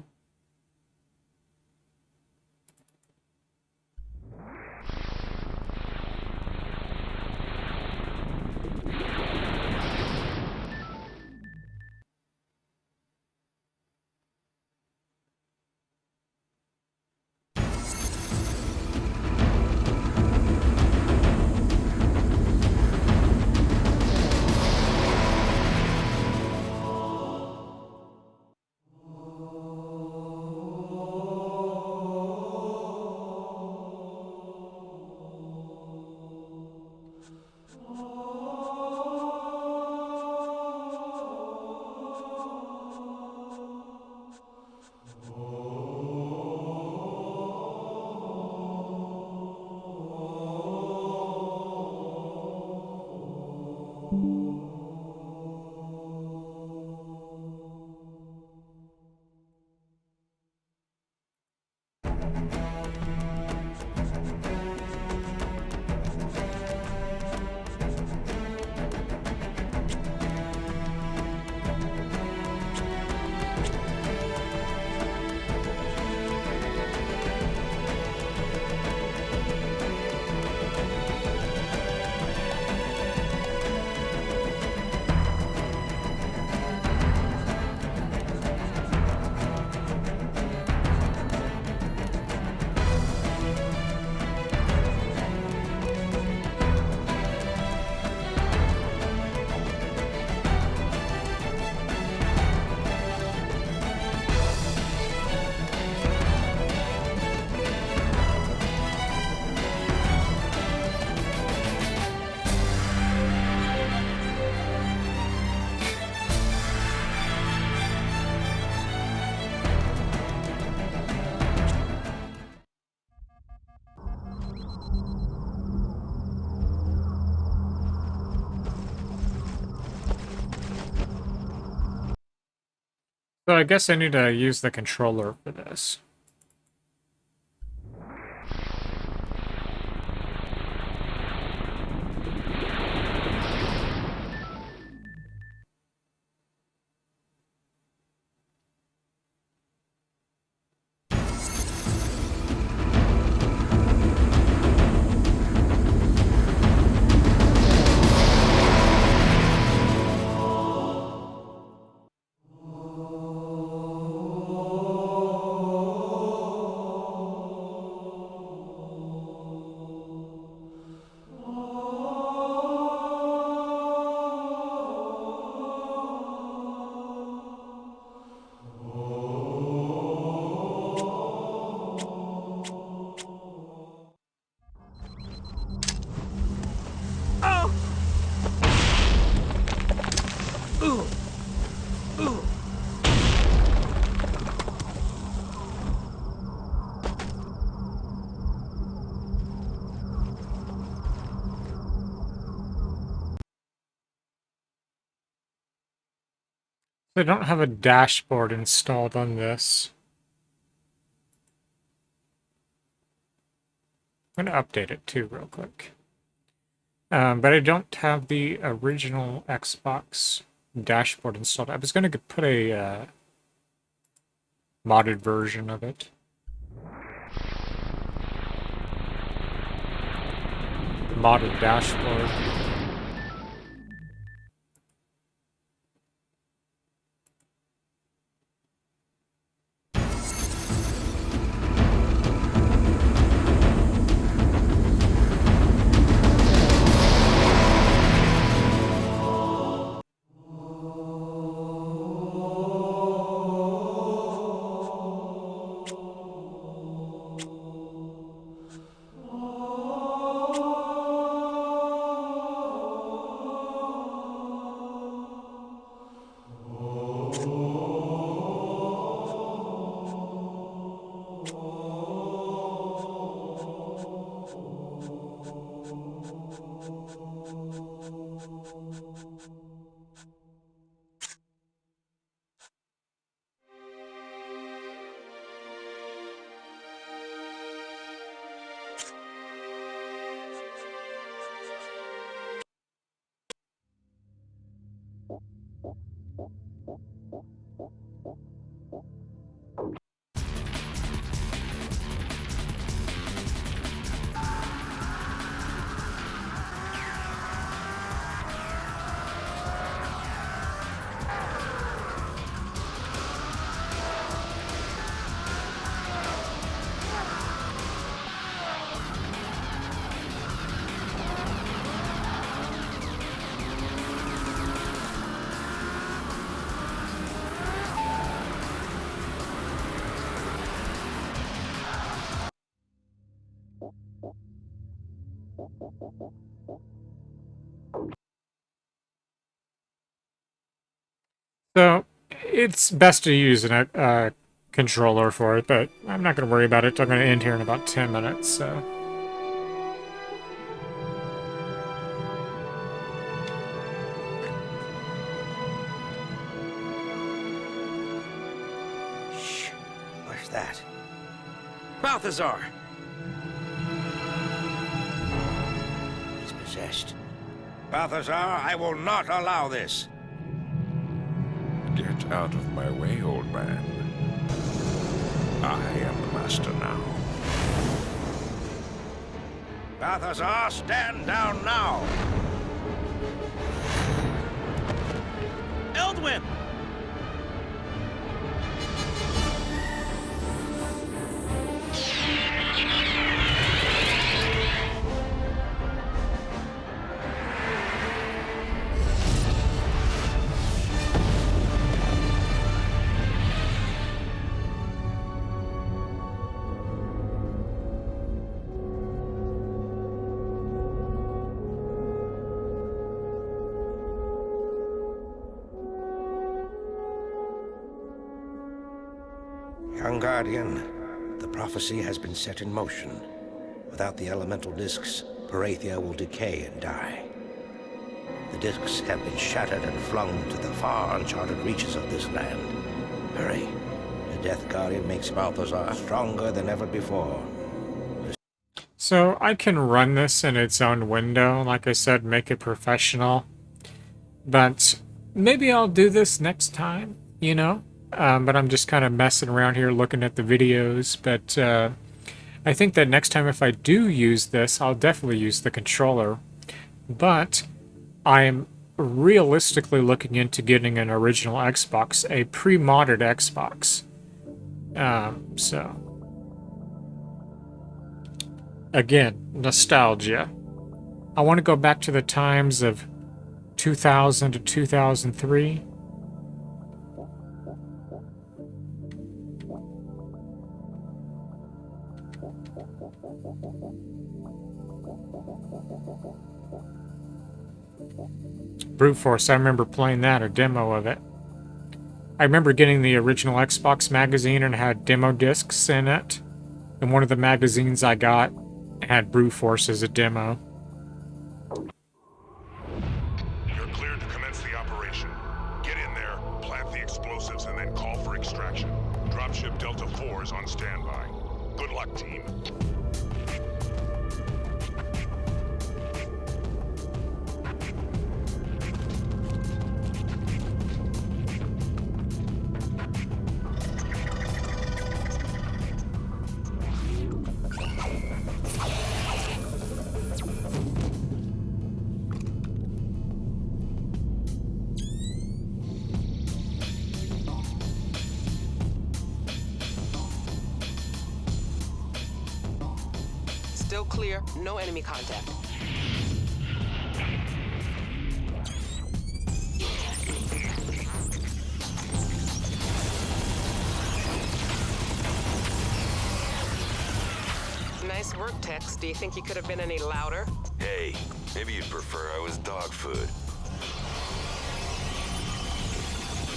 So I guess I need to use the controller for this. I don't have a dashboard installed on this. I'm going to update it too real quick. But I don't have the original Xbox dashboard installed. I was going to put a modded version of it. Modded dashboard. So it's best to use a controller for it, but I'm not going to worry about it. I'm going to end here in about 10 minutes, so... Shh. What's that? Balthazar! He's possessed. Balthazar, I will not allow this. Get out of my way, old man. I am the master now. Balthazar, stand down now! Eldwin! Young Guardian, the prophecy has been set in motion. Without the elemental discs, Parathia will decay and die. The discs have been shattered and flung to the far uncharted reaches of this land. Hurry. The Death Guardian makes Balthazar stronger than ever before. So I can run this in its own window, like I said, make it professional. But maybe I'll do this next time, you know? But I'm just kind of messing around here looking at the videos. But I think that next time if I do use this, I'll definitely use the controller. But I'm realistically looking into getting an original Xbox, a pre-modded Xbox. So, again, nostalgia. I want to go back to the times of 2000 to 2003. Brute Force, I remember playing that, a demo of it. I remember getting the original Xbox magazine and it had demo discs in it. And one of the magazines I got had Brute Force as a demo. You're cleared to commence the operation. Get in there, plant the clear, no enemy contact. Nice work, Tex. Do you think you could have been any louder? Hey, maybe you'd prefer I was dog food.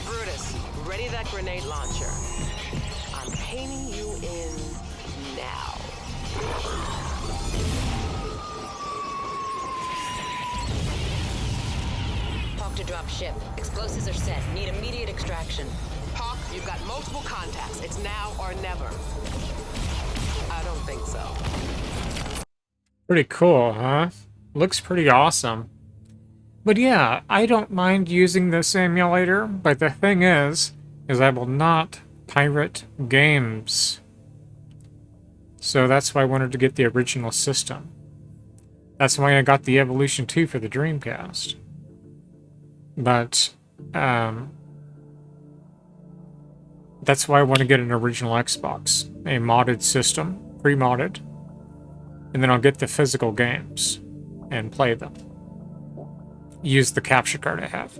Brutus, ready that grenade launcher. I'm painting you in now. Talk to drop ship. Explosives are set. Need immediate extraction. Hawk, you've got multiple contacts. It's now or never. I don't think so. Pretty cool, huh? Looks pretty awesome. But yeah, I don't mind using this emulator, but the thing is I will not pirate games. So that's why I wanted to get the original system. That's why I got the Evolution 2 for the Dreamcast. But, that's why I want to get an original Xbox. A modded system, pre-modded. And then I'll get the physical games and play them. Use the capture card I have.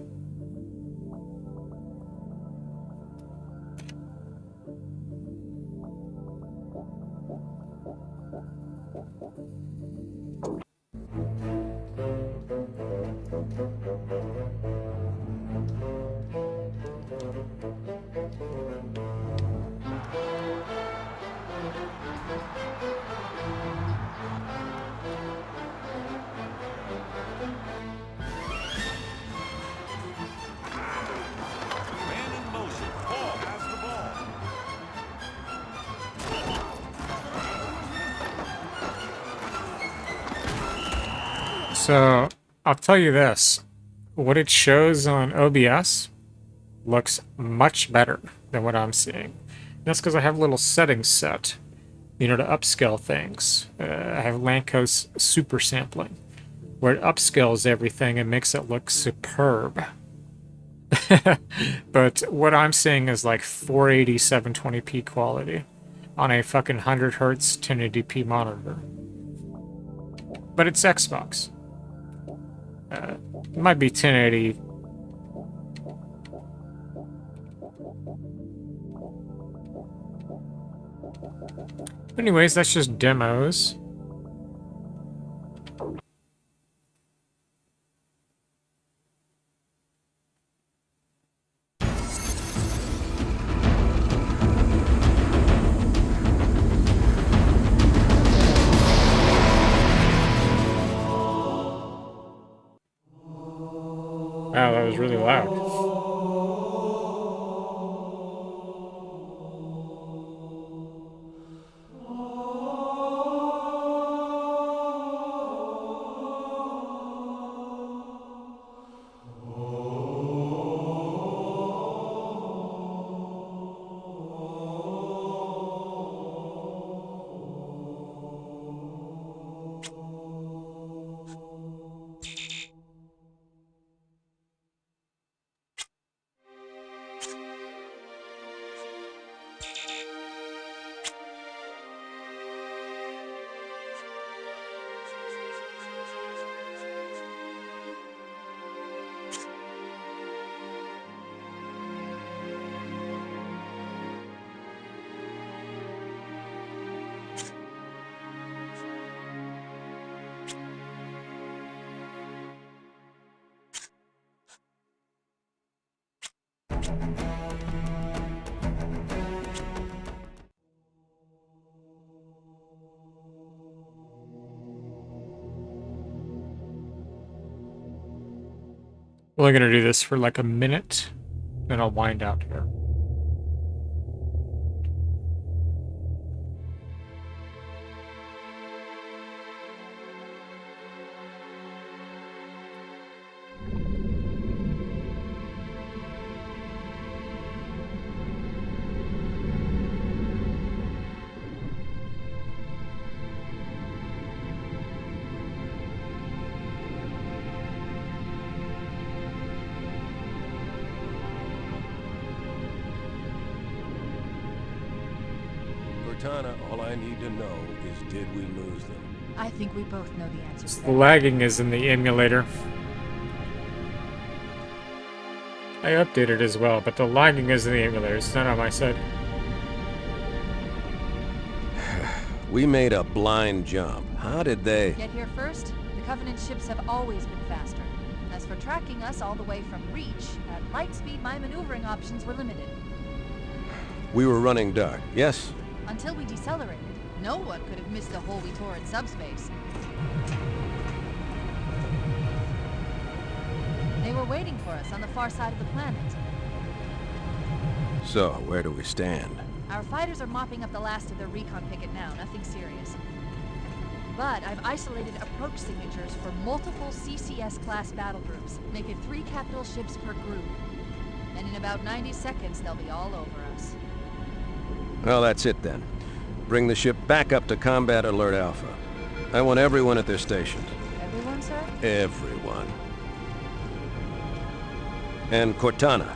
So, I'll tell you this. What it shows on OBS looks much better than what I'm seeing. That's because I have little settings set, you know, to upscale things. I have lanczos super sampling, where it upscales everything and makes it look superb. But what I'm seeing is like 480 720p quality on a fucking 100 Hz 1080p monitor. But it's Xbox. It might be 1080. Anyways, that's just demos. Wow, that was really loud. We're only gonna do this for like a minute, then I'll wind out here. Cortana, all I need to know is, did we lose them? I think we both know the answer to The that. lagging is in the emulator. I updated as well, but the lagging is in the emulator. It's not on my side. We made a blind jump. How did they... Get here first? The Covenant ships have always been faster. As for tracking us all the way from Reach, at light speed my maneuvering options were limited. We were running dark, yes? Until we decelerated, no one could have missed the hole we tore in subspace. They were waiting for us on the far side of the planet. So, where do we stand? Our fighters are mopping up the last of their recon picket now, nothing serious. But I've isolated approach signatures for multiple CCS-class battle groups, making 3 capital ships per group. And in about 90 seconds, they'll be all over us. Well, that's it then. Bring the ship back up to Combat Alert Alpha. I want everyone at their stations. Everyone, sir? Everyone. And Cortana.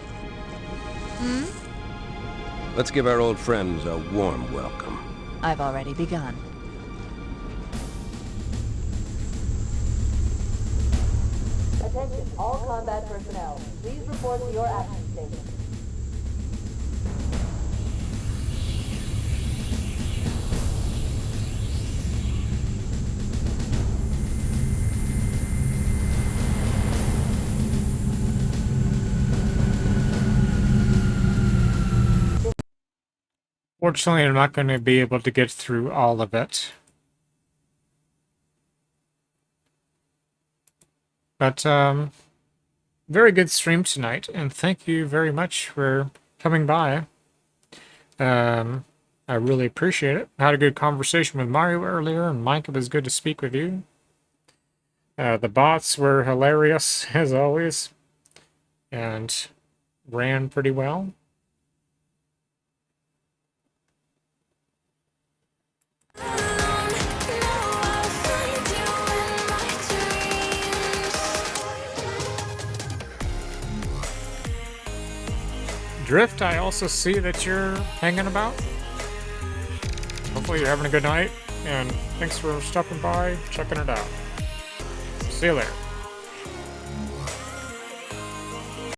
Let's give our old friends a warm welcome. I've already begun. Attention, all combat personnel. Please report to your action station. Fortunately, I'm not going to be able to get through all of it. But, very good stream tonight, and thank you very much for coming by. I really appreciate it. I had a good conversation with Mario earlier, and Mike, it was good to speak with you. The bots were hilarious, as always, and ran pretty well. Drift, I also see that you're hanging about. Hopefully you're having a good night, and thanks for stopping by, checking it out. See you later.